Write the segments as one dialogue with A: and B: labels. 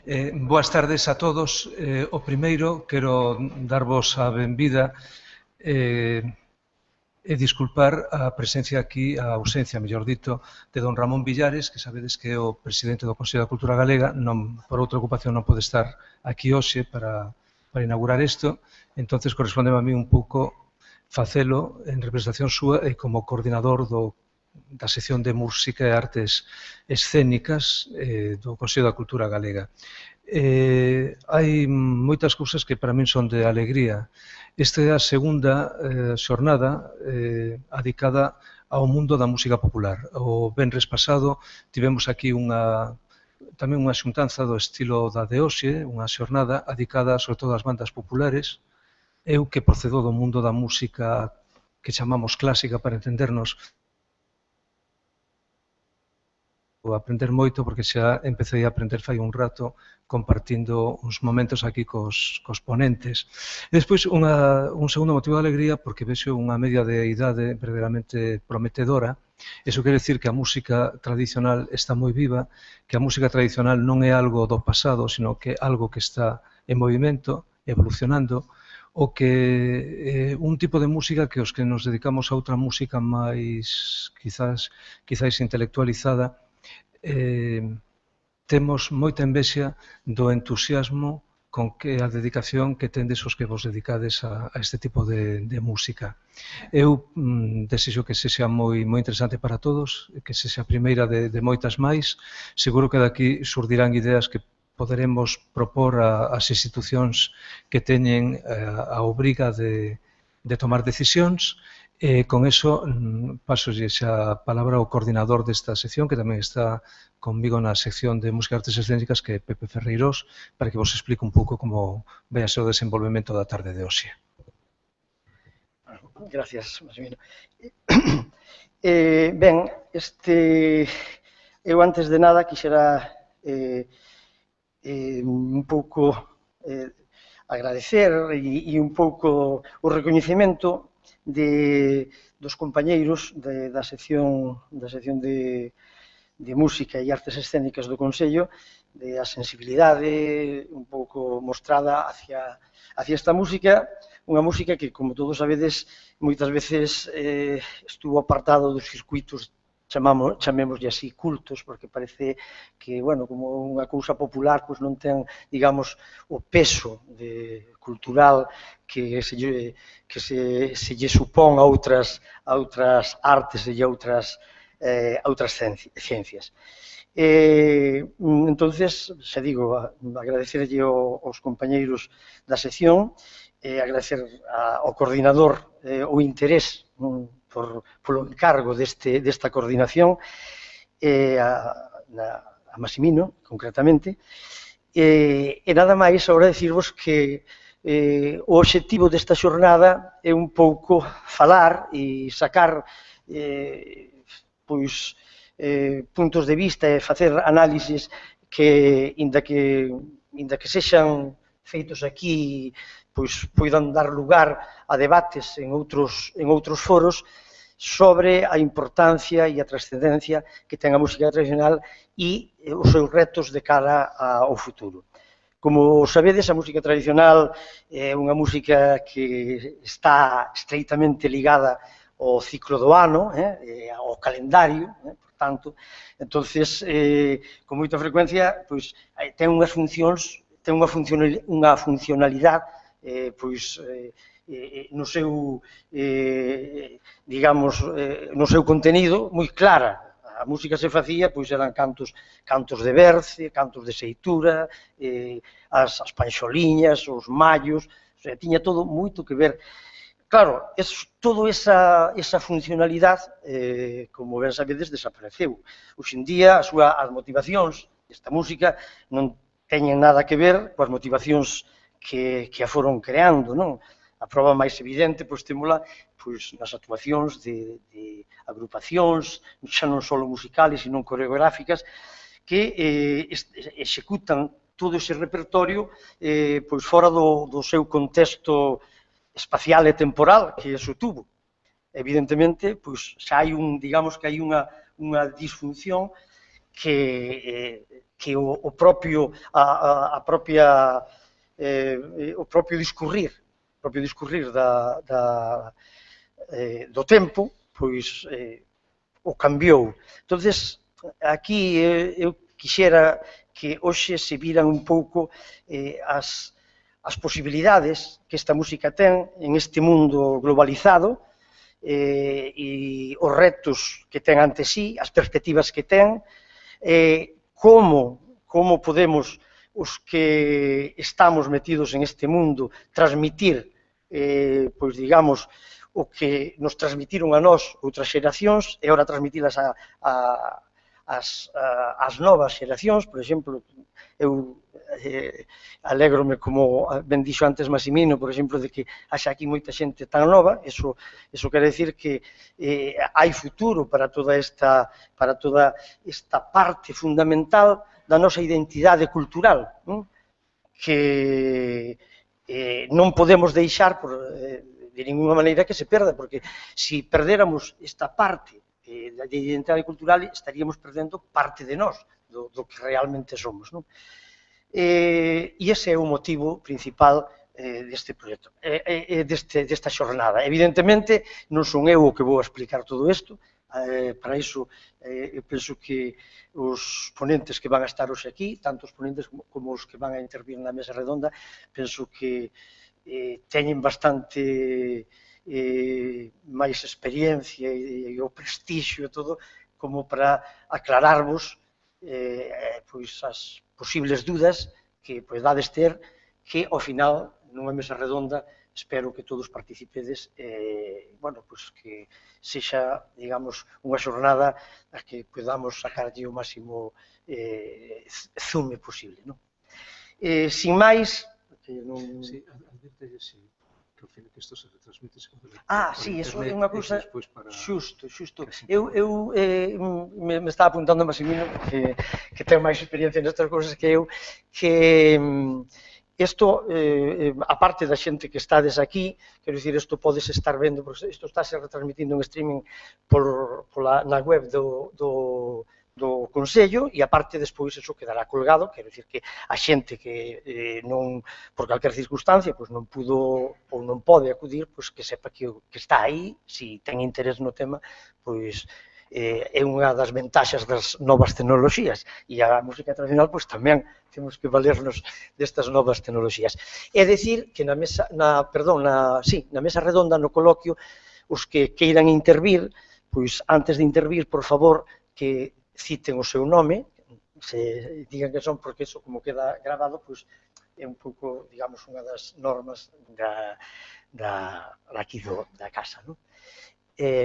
A: Boas tardes a todos. O primeiro, quero darvos a benvida e disculpar a presencia aquí, a ausencia, mellor dito, de don Ramón Villares, que sabedes que é o presidente do Consello da Cultura Galega, por outra ocupación non pode estar aquí hoxe para inaugurar isto, entonces corresponde a mí un pouco facelo en representación súa e como coordinador da sección de música e artes escénicas do Consello da Cultura Galega. Hai moitas cousas que para min son de alegría. Esta é a segunda xornada adicada ao mundo da música popular. O venres pasado tivemos aquí tamén unha xuntanza do estilo da de hoxe, unha xornada adicada sobre todo ás bandas populares. Eu que procedo do mundo da música que chamamos clásica para entendernos, aprender moito porque xa empecé a aprender fai un rato compartindo uns momentos aquí cos ponentes. E despois un segundo motivo de alegría porque vexo unha media de idade verdadeiramente prometedora. Iso quere dicir que a música tradicional está moi viva, que a música tradicional non é algo do pasado, sino que é algo que está en movimento, evolucionando, o que un tipo de música que os que nos dedicamos a outra música máis quizás intelectualizada temos moita envexa do entusiasmo con que a dedicación que tendes os que vos dedicades a este tipo de música. Eu desexo que sexa moi interesante para todos, que sexa a primeira de moitas máis. Seguro que daqui surdirán ideas que poderemos propor ás institucións que teñen a obriga de tomar decisións. Con eso pasolle xa a palabra ao coordinador desta sección, que tamén está conmigo na sección de Música e Artes Escénicas, que é Pepe Ferreirós, para que vos explique un pouco como vai a ser o desenvolvemento da tarde de hoxe.
B: Gracias, Massimino. Ben, eu antes de nada quixera un pouco agradecer e un pouco o recoñecemento dos compañeiros da sección de Música e Artes Escénicas do Consello, a sensibilidade un pouco mostrada hacia esta música, unha música que, como todos sabedes, moitas veces estuvo apartado dos circuitos, chamémoslle así, cultos, porque parece que, bueno, como unha cousa popular, pois non ten, digamos, o peso cultural que se lle supón a outras artes e a outras ciencias. Entonces, xa digo, agradecerlle aos compañeiros da sección, agradecer ao coordinador o interés polo encargo desta coordinación, a Massimino, concretamente, e nada máis, agora dicirvos que o obxectivo desta xornada é un pouco falar e sacar puntos de vista e facer análisis que, inda que sexan feitos aquí, pois poidan dar lugar a debates en outros foros sobre a importancia e a trascendencia que ten a música tradicional e os seus retos de cara ao futuro. Como sabedes, a música tradicional é unha música que está estreitamente ligada ao ciclo do ano, ao calendario, por tanto, entonces, con moita frecuencia, pois, ten unhas funcións, ten unha funcionalidade, pois, no seu, digamos, no seu contenido moi clara. A música se facía, pois eran cantos de berce, cantos de seitura, as panxoliñas, os mallos, tiña todo moito que ver. Claro, toda esa funcionalidade, como ben sabedes, desapareceu. Hoxe en día, as motivacións desta música non teñen nada que ver coas motivacións que a foron creando, non? A proba máis evidente, pois, témola nas actuacións de agrupacións, xa non só musicales, sino coreográficas, que executan todo ese repertorio fora do seu contexto espacial e temporal que eso tuvo. Evidentemente, xa hai digamos que hai unha disfunción que que o propio discurrir do tempo, pois o cambiou. Entonces, aquí eu quixera que hoxe se viran un pouco as posibilidades que esta música ten en este mundo globalizado, e os retos que ten ante sí, as perspectivas que ten, como podemos os que estamos metidos en este mundo transmitir, pois digamos, o que nos transmitiron a nós outras xeracións e agora transmitilas ás novas xeracións. Por exemplo, eu alégrome, como ben dixo antes Massimino, por exemplo, de que haxa aquí moita xente tan nova. Eso quere decir que hai futuro para toda esta parte fundamental da nosa identidade cultural, que non podemos deixar de ninguna maneira que se perda, porque se perdéramos esta parte da identidade cultural, estaríamos perdendo parte de nós, do que realmente somos. E ese é o motivo principal deste proxecto, desta xornada. Evidentemente, non son eu o que vou explicar todo isto. Para iso, eu penso que os ponentes que van a estar hoxe aquí, tanto os ponentes como os que van a intervir na mesa redonda, penso que teñen bastante máis experiencia e o prestixio e todo como para aclararvos pois as posibles dudas que podades ter, que ao final, nunha mesa redonda, espero que todos participedes, bueno, pois que sexa, digamos, unha xornada a que podamos sacarlle o máximo zume posible. Sin máis,
A: Sí, advírtelle, sí, que isto se retransmite.
B: Sí, eso é unha cousa xusto. Eu me estaba apuntando a Massimino, que ten máis experiencia nestas cousas que eu, que isto, aparte da xente que estades aquí, quero dicir, isto podes estar vendo, porque isto está se retransmitindo en streaming na web do Consello, e aparte despois eso quedará colgado. Quero dicir que a xente que non, por calquer circunstancia, pois non pudo ou non pode acudir, pois que sepa que está aí, se ten interés no tema, pois é unha das ventaxas das novas tecnoloxías, e a música tradicional pois tamén temos que valernos destas novas tecnoloxías. É dicir que na mesa redonda, no coloquio, os que queiran intervir, pois antes de intervir, por favor, que citen o seu nome, se digan que son, porque eso, como queda grabado, pois é un pouco, digamos, unha das normas aquí da casa.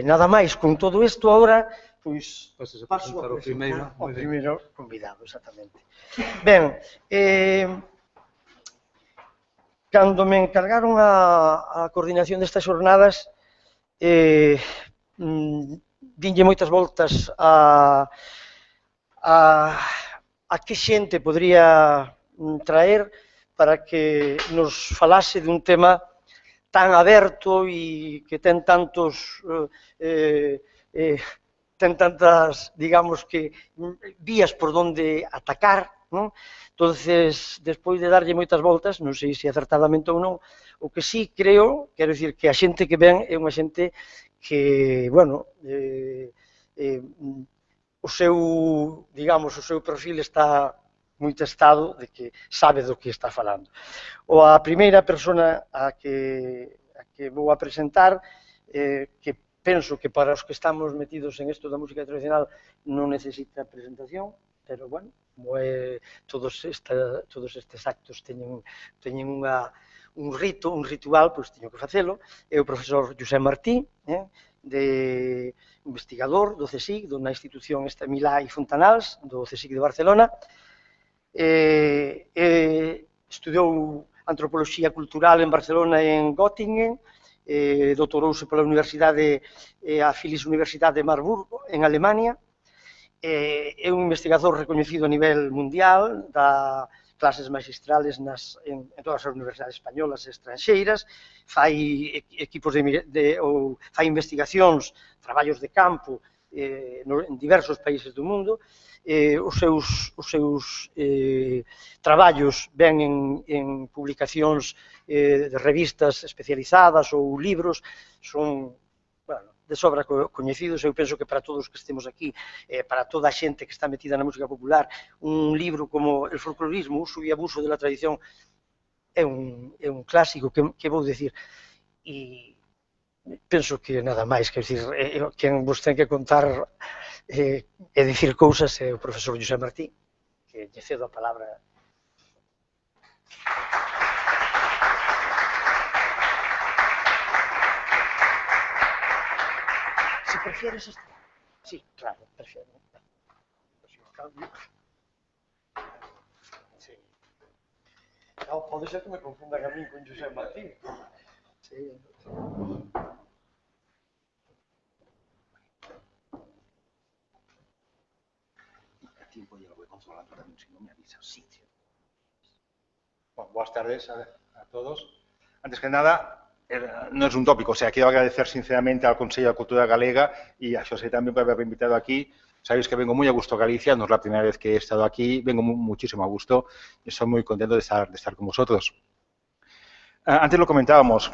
B: Nada máis, con todo isto, agora, pois, paso a presentar o primeiro convidado, exactamente. Ben, cando me encargaron a coordinación destas xornadas, dinlle moitas voltas a que xente podría traer para que nos falase dun tema tan aberto e que ten tantas, digamos, que vías por onde atacar. Entonces, despois de darlle moitas voltas, non sei se acertadamente ou non, o que sí creo, quero dicir, que a xente que ven é unha xente que, bueno, o seu perfil está moi testado de que sabe do que está falando. A primeira persona a que vou a presentar, que penso que para os que estamos metidos en isto da música tradicional non necesita presentación, pero, bueno, como todos estes actos teñen un ritual, pois teño que facelo. É o profesor José Martí, investigador do CSIC, na institución Milá i Fontanals, do CSIC de Barcelona. Estudou antropoloxía cultural en Barcelona e en Göttingen, doutorouse pola Universidade, a Philips Universidade de Marburgo, en Alemania. É un investigador recoñecido a nivel mundial, dá clases magistrales en todas as universidades españolas e estranxeiras, fai investigacións, traballos de campo en diversos países do mundo. Os seus traballos ven en publicacións de revistas especializadas ou libros, son de sobra coñecidos. Eu penso que para todos que estemos aquí, para toda a xente que está metida na música popular, un libro como El folclorismo, uso e abuso de la tradición, é un clásico, que vou dicir, e penso que nada máis, quer dicir, quen vos ten que contar e dicir cousas é o profesor José Martí, que lle cedo a palabra. Si prefieres esta. Sí, claro, prefiero. Sí. No, pode ser que me confundan a mí con José Martí. Sí.
C: El tiempo ya lo voy controlando también, si no me avisas. Sí. Bueno, buenas tardes a todos. Antes que nada, no es un tópico, o sea, quiero agradecer sinceramente al Consejo de Cultura Galega y a José también por haberme invitado aquí. Sabéis que vengo muy a gusto a Galicia, no es la primera vez que he estado aquí, vengo muchísimo a gusto y estoy muy contento de estar con vosotros. Antes lo comentábamos,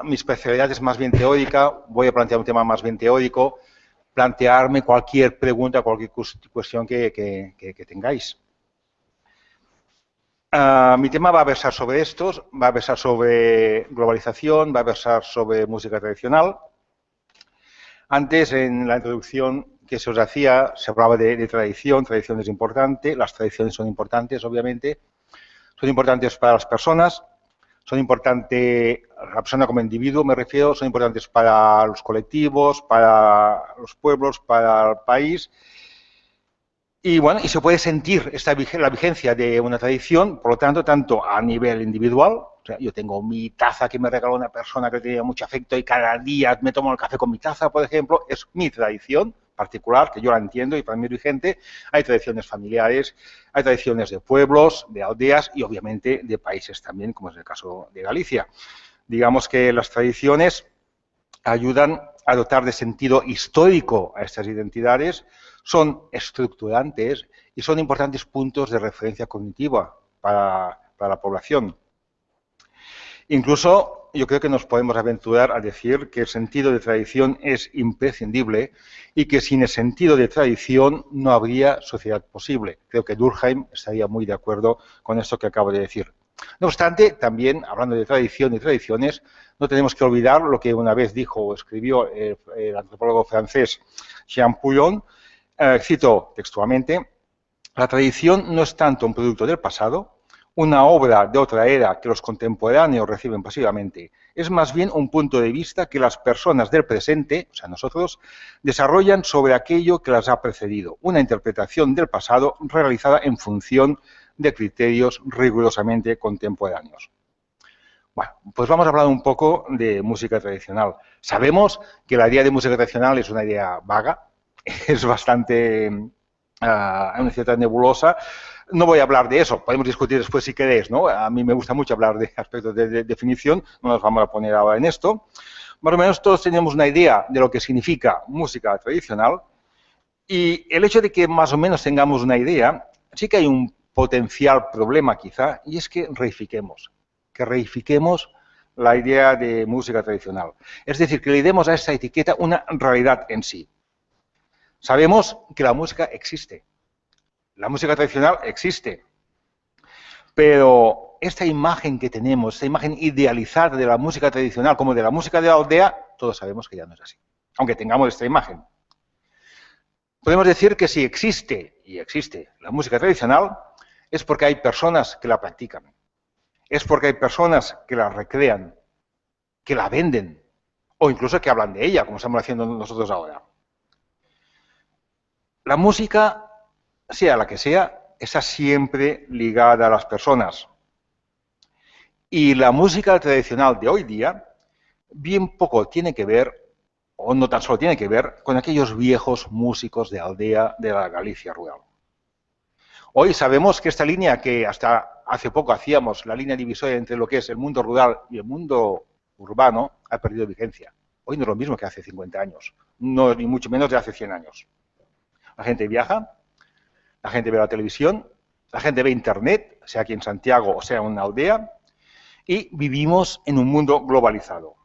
C: mi especialidad es más bien teórica, voy a plantear un tema más bien teórico, plantearme cualquier pregunta, cualquier cuestión que tengáis. Mi tema va a versar sobre estos, va a versar sobre globalización, va a versar sobre música tradicional. Antes, en la introducción que se os hacía, se hablaba de tradición. Tradición es importante, las tradiciones son importantes, obviamente. Son importantes para las personas, son importantes, la persona como individuo me refiero, son importantes para los colectivos, para los pueblos, para el país. Y bueno, y se puede sentir la vigencia de una tradición, por lo tanto a nivel individual. O sea, yo tengo mi taza que me regaló una persona que tenía mucho afecto y cada día me tomo el café con mi taza, por ejemplo, es mi tradición particular, que yo la entiendo y para mí es vigente. Hay tradiciones familiares, hay tradiciones de pueblos, de aldeas y obviamente de países también, como es el caso de Galicia. Digamos que las tradiciones ayudan a dotar de sentido histórico a estas identidades, son estructurantes y son importantes puntos de referencia cognitiva para la población. Incluso yo creo que nos podemos aventurar a decir que el sentido de tradición es imprescindible y que sin el sentido de tradición no habría sociedad posible. Creo que Durkheim estaría muy de acuerdo con esto que acabo de decir. No obstante, también, hablando de tradición y tradiciones, no tenemos que olvidar lo que una vez dijo o escribió el antropólogo francés Jean Pouillon, cito textualmente: la tradición no es tanto un producto del pasado, una obra de otra era que los contemporáneos reciben pasivamente, es más bien un punto de vista que las personas del presente, o sea, nosotros, desarrollan sobre aquello que las ha precedido, una interpretación del pasado realizada en función de criterios rigurosamente contemporáneos. Bueno, pues vamos a hablar un poco de música tradicional. Sabemos que la idea de música tradicional es una idea vaga, es bastante, una cierta nebulosa. No voy a hablar de eso, podemos discutir después si queréis, ¿no? A mí me gusta mucho hablar de aspectos de definición, no nos vamos a poner ahora en esto. Más o menos todos tenemos una idea de lo que significa música tradicional y el hecho de que más o menos tengamos una idea, sí que hay un potencial problema quizá, y es que reifiquemos la idea de música tradicional. Es decir, que le demos a esta etiqueta una realidad en sí. Sabemos que la música existe. La música tradicional existe, pero esta imagen que tenemos, esta imagen idealizada de la música tradicional como de la música de la aldea, todos sabemos que ya no es así, aunque tengamos esta imagen. Podemos decir que si existe, y existe, la música tradicional, es porque hay personas que la practican, es porque hay personas que la recrean, que la venden, o incluso que hablan de ella, como estamos haciendo nosotros ahora. La música, sea la que sea, está siempre ligada a las personas. Y la música tradicional de hoy día, bien poco tiene que ver, o no tan solo tiene que ver, con aquellos viejos músicos de aldea de la Galicia rural. Hoy sabemos que esta línea que hasta hace poco hacíamos, la línea divisoria entre lo que es el mundo rural y el mundo urbano, ha perdido vigencia. hoy no es lo mismo que hace 50 años, no, ni mucho menos de hace 100 años. La gente viaja, la gente ve la televisión, la gente ve Internet, sea aquí en Santiago o sea en una aldea, y vivimos en un mundo globalizado.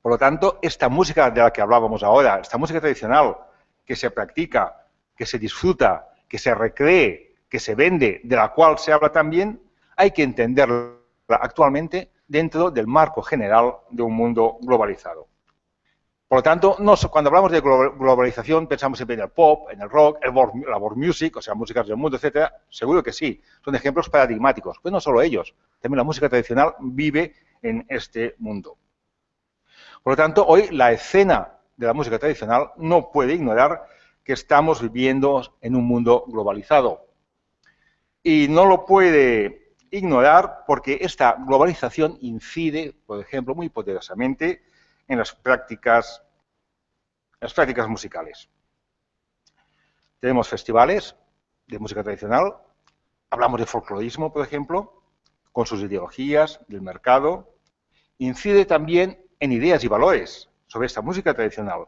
C: Por lo tanto, esta música de la que hablábamos ahora, esta música tradicional que se practica, que se disfruta, que se recree, que se vende, de la cual se habla también, hay que entenderla actualmente dentro del marco general de un mundo globalizado. Por lo tanto, cuando hablamos de globalización pensamos siempre en el pop, en el rock, la world music, o sea, músicas del mundo, etcétera. Seguro que sí, son ejemplos paradigmáticos. Pues no solo ellos, también la música tradicional vive en este mundo. Por lo tanto, hoy la escena de la música tradicional no puede ignorar que estamos viviendo en un mundo globalizado. Y no lo puede ignorar porque esta globalización incide, por ejemplo, muy poderosamente en las prácticas musicales. Tenemos festivales de música tradicional, hablamos de folclorismo, por ejemplo, con sus ideologías, del mercado. Incide también en ideas y valores sobre esta música tradicional,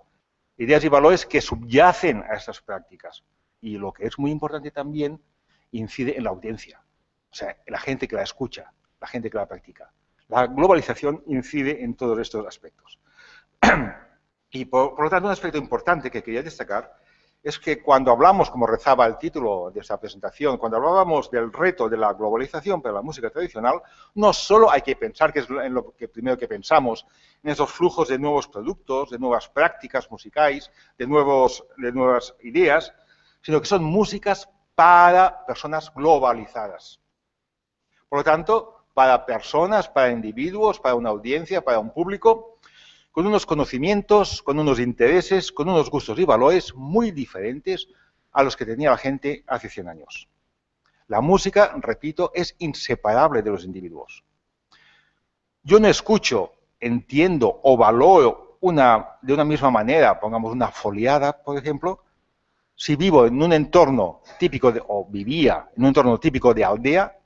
C: ideas y valores que subyacen a estas prácticas. Y lo que es muy importante también, incide en la audiencia, o sea, en la gente que la escucha, la gente que la practica. La globalización incide en todos estos aspectos. Y por lo tanto, un aspecto importante que quería destacar es que cuando hablamos, como rezaba el título de esta presentación, cuando hablábamos del reto de la globalización para la música tradicional, no solo hay que pensar, que es en lo que primero que pensamos, en esos flujos de nuevos productos, de nuevas prácticas musicales, de nuevas ideas, sino que son músicas para personas globalizadas. Por lo tanto, para personas, para individuos, para una audiencia, para un público, con unos conocimientos, con unos intereses, con unos gustos y valores muy diferentes a los que tenía la gente hace 100 años. La música, repito, es inseparable de los individuos. Yo no escucho, entiendo o valoro de una misma manera, pongamos una foliada, por ejemplo, si vivo en un entorno típico o vivía en un entorno típico de aldea,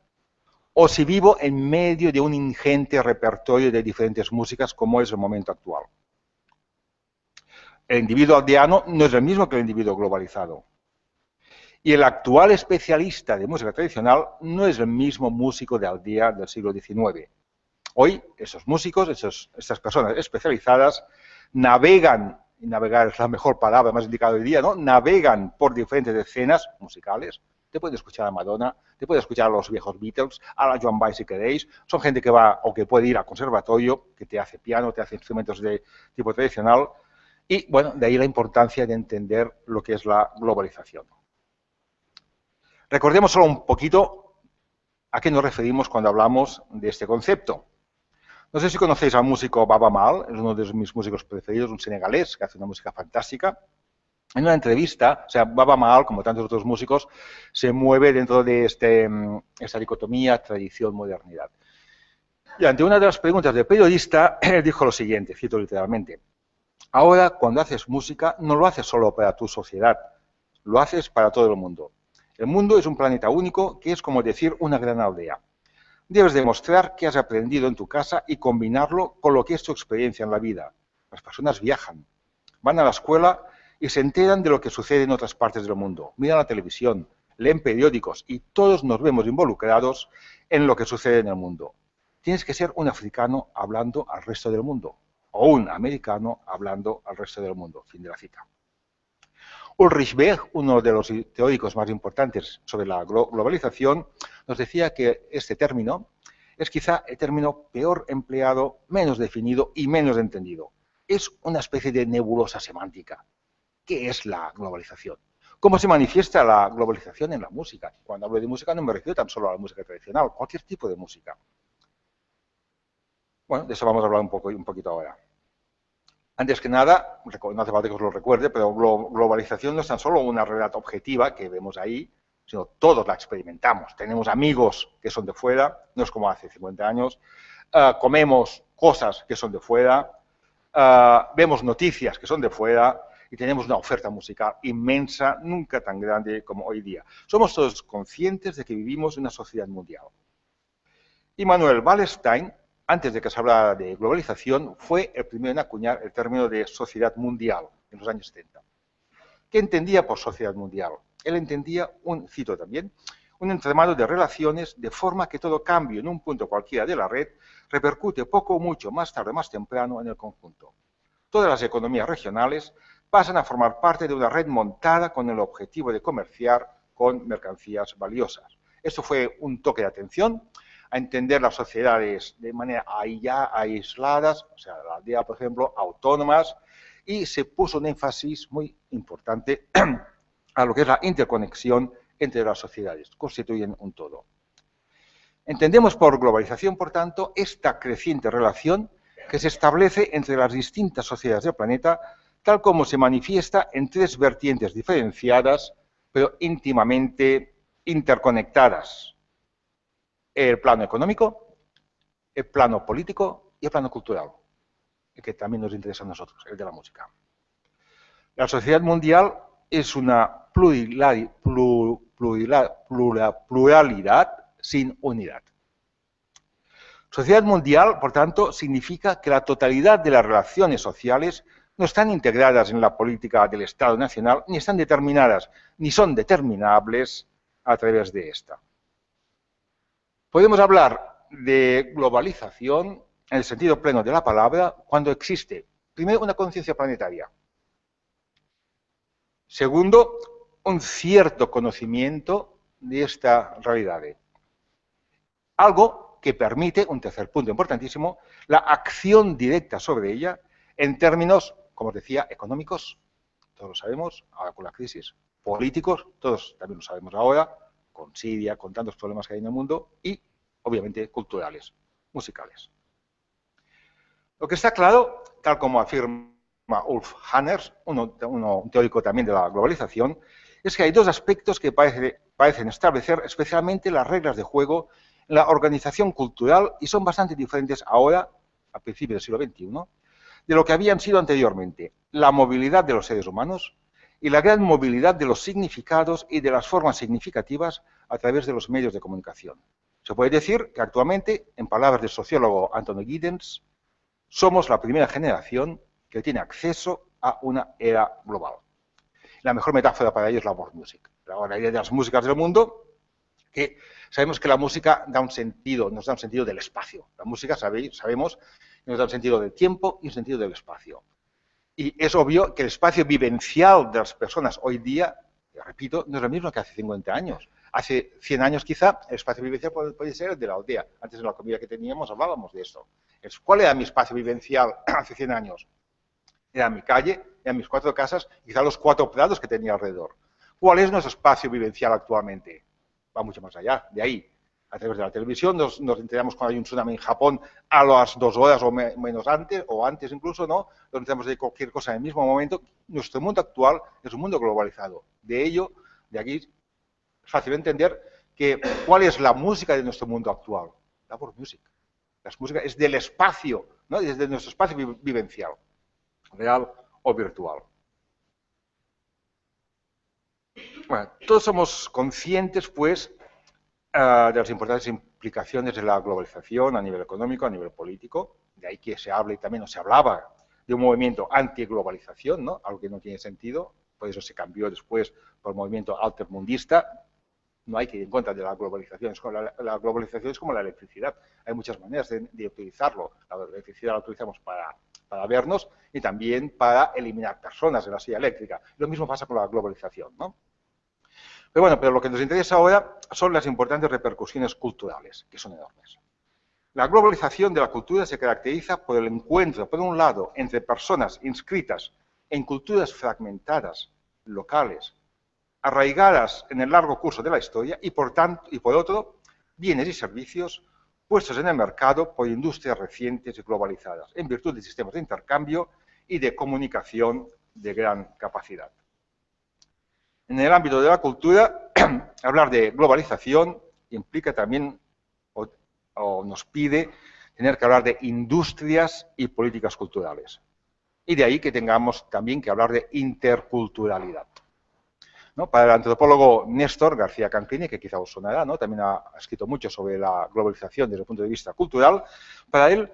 C: o si vivo en medio de un ingente repertorio de diferentes músicas, como es el momento actual. El individuo aldeano no es el mismo que el individuo globalizado. Y el actual especialista de música tradicional no es el mismo músico de aldea del siglo XIX. Hoy, esos músicos, estas personas especializadas, navegan, y navegar es la mejor palabra más indicada hoy día, ¿no? Navegan por diferentes escenas musicales. Te puede escuchar a Madonna, te puede escuchar a los viejos Beatles, a la Joan Baez si queréis. Son gente que va o que puede ir al conservatorio, que te hace piano, te hace instrumentos de tipo tradicional. Y, bueno, de ahí la importancia de entender lo que es la globalización. Recordemos solo un poquito a qué nos referimos cuando hablamos de este concepto. No sé si conocéis al músico Baaba Maal, es uno de mis músicos preferidos, un senegalés que hace una música fantástica. En una entrevista, o sea, Baaba Maal, como tantos otros músicos, se mueve dentro de esta dicotomía tradición-modernidad. Y ante una de las preguntas del periodista, dijo lo siguiente, cito literalmente: ahora, cuando haces música, no lo haces solo para tu sociedad, lo haces para todo el mundo. El mundo es un planeta único que es como decir una gran aldea. Debes demostrar que has aprendido en tu casa y combinarlo con lo que es tu experiencia en la vida. Las personas viajan, van a la escuela y se enteran de lo que sucede en otras partes del mundo. Miran la televisión, leen periódicos y todos nos vemos involucrados en lo que sucede en el mundo. Tienes que ser un africano hablando al resto del mundo o un americano hablando al resto del mundo. Fin de la cita. Ulrich Beck, uno de los teóricos más importantes sobre la globalización, nos decía que este término es quizá el término peor empleado, menos definido y menos entendido. Es una especie de nebulosa semántica. ¿Qué es la globalización? ¿Cómo se manifiesta la globalización en la música? Cuando hablo de música no me refiero tan solo a la música tradicional, cualquier tipo de música. Bueno, de eso vamos a hablar un poquito ahora. Antes que nada, no hace falta que os lo recuerde, pero globalización no es tan solo una realidad objetiva que vemos ahí, sino todos la experimentamos. Tenemos amigos que son de fuera, no es como hace 50 años, comemos cosas que son de fuera, vemos noticias que son de fuera y tenemos una oferta musical inmensa, nunca tan grande como hoy día. Somos todos conscientes de que vivimos en una sociedad mundial. Immanuel Wallerstein, antes de que se hablara de globalización, fue el primero en acuñar el término de sociedad mundial en los años 70. ¿Qué entendía por sociedad mundial? Él entendía, cito también, un entramado de relaciones de forma que todo cambio en un punto cualquiera de la red repercute poco o mucho, más tarde o más temprano, en el conjunto. Todas las economías regionales pasan a formar parte de una red montada con el objetivo de comerciar con mercancías valiosas. Esto fue un toque de atención a entender las sociedades de manera aisladas, o sea, la aldea, por ejemplo, autónomas, y se puso un énfasis muy importante a lo que es la interconexión entre las sociedades, constituyen un todo. Entendemos por globalización, por tanto, esta creciente relación que se establece entre las distintas sociedades del planeta, tal como se manifiesta en tres vertientes diferenciadas, pero íntimamente interconectadas: el plano económico, el plano político y el plano cultural, el que también nos interesa a nosotros, el de la música. La sociedad mundial es una pluralidad sin unidad. Sociedad mundial, por tanto, significa que la totalidad de las relaciones sociales no están integradas en la política del Estado nacional, ni están determinadas, ni son determinables a través de esta. Podemos hablar de globalización en el sentido pleno de la palabra cuando existe, primero, una conciencia planetaria. Segundo, un cierto conocimiento de esta realidad. Algo que permite, un tercer punto importantísimo, la acción directa sobre ella en términos, como os decía, económicos, todos lo sabemos, ahora con la crisis, políticos, todos también lo sabemos ahora, con Siria, con tantos problemas que hay en el mundo, y, obviamente, culturales, musicales. Lo que está claro, tal como afirma Ulf Hanners, un teórico también de la globalización, es que hay dos aspectos que parecen establecer especialmente las reglas de juego en la organización cultural y son bastante diferentes ahora, a principios del siglo XXI, de lo que habían sido anteriormente: la movilidad de los seres humanos y la gran movilidad de los significados y de las formas significativas a través de los medios de comunicación. Se puede decir que actualmente, en palabras del sociólogo Anthony Giddens, somos la primera generación que tiene acceso a una era global. La mejor metáfora para ello es la world music, la idea de las músicas del mundo, que sabemos que la música da un sentido, nos da un sentido del espacio. La música, sabemos, nos da un sentido del tiempo y un sentido del espacio. Y es obvio que el espacio vivencial de las personas hoy día, repito, no es lo mismo que hace 50 años. Hace 100 años quizá el espacio vivencial puede ser el de la aldea. Antes en la comida que teníamos hablábamos de esto. ¿Cuál era mi espacio vivencial hace 100 años? Era mi calle, eran mis 4 casas, quizá los 4 prados que tenía alrededor. ¿Cuál es nuestro espacio vivencial actualmente? Va mucho más allá, de ahí. A través de la televisión nos enteramos cuando hay un tsunami en Japón a las 2 horas o menos antes, o antes incluso, ¿no? Nos enteramos de cualquier cosa en el mismo momento. Nuestro mundo actual es un mundo globalizado. De aquí es fácil entender que cuál es la música de nuestro mundo actual. La world music. La música es del espacio, ¿no? Desde nuestro espacio vivencial, real o virtual. Bueno, todos somos conscientes, pues, de las importantes implicaciones de la globalización a nivel económico, a nivel político. De ahí que se hable y también no se hablaba de un movimiento antiglobalización, ¿no? Algo que no tiene sentido. Por eso se cambió después por el movimiento altermundista. No hay que ir en contra de la globalización. La globalización es como la electricidad. Hay muchas maneras de utilizarlo. La electricidad la utilizamos para vernos y también para eliminar personas de la silla eléctrica. Lo mismo pasa con la globalización, ¿no? Pero lo que nos interesa ahora son las importantes repercusiones culturales, que son enormes. La globalización de la cultura se caracteriza por el encuentro, por un lado, entre personas inscritas en culturas fragmentadas, locales, arraigadas en el largo curso de la historia y por otro, bienes y servicios puestos en el mercado por industrias recientes y globalizadas, en virtud de sistemas de intercambio y de comunicación de gran capacidad. En el ámbito de la cultura, hablar de globalización implica también, o nos pide, tener que hablar de industrias y políticas culturales. Y de ahí que tengamos también que hablar de interculturalidad. ¿no? Para el antropólogo Néstor García Canclini, que quizá os sonará, ¿no? También ha escrito mucho sobre la globalización desde el punto de vista cultural, para él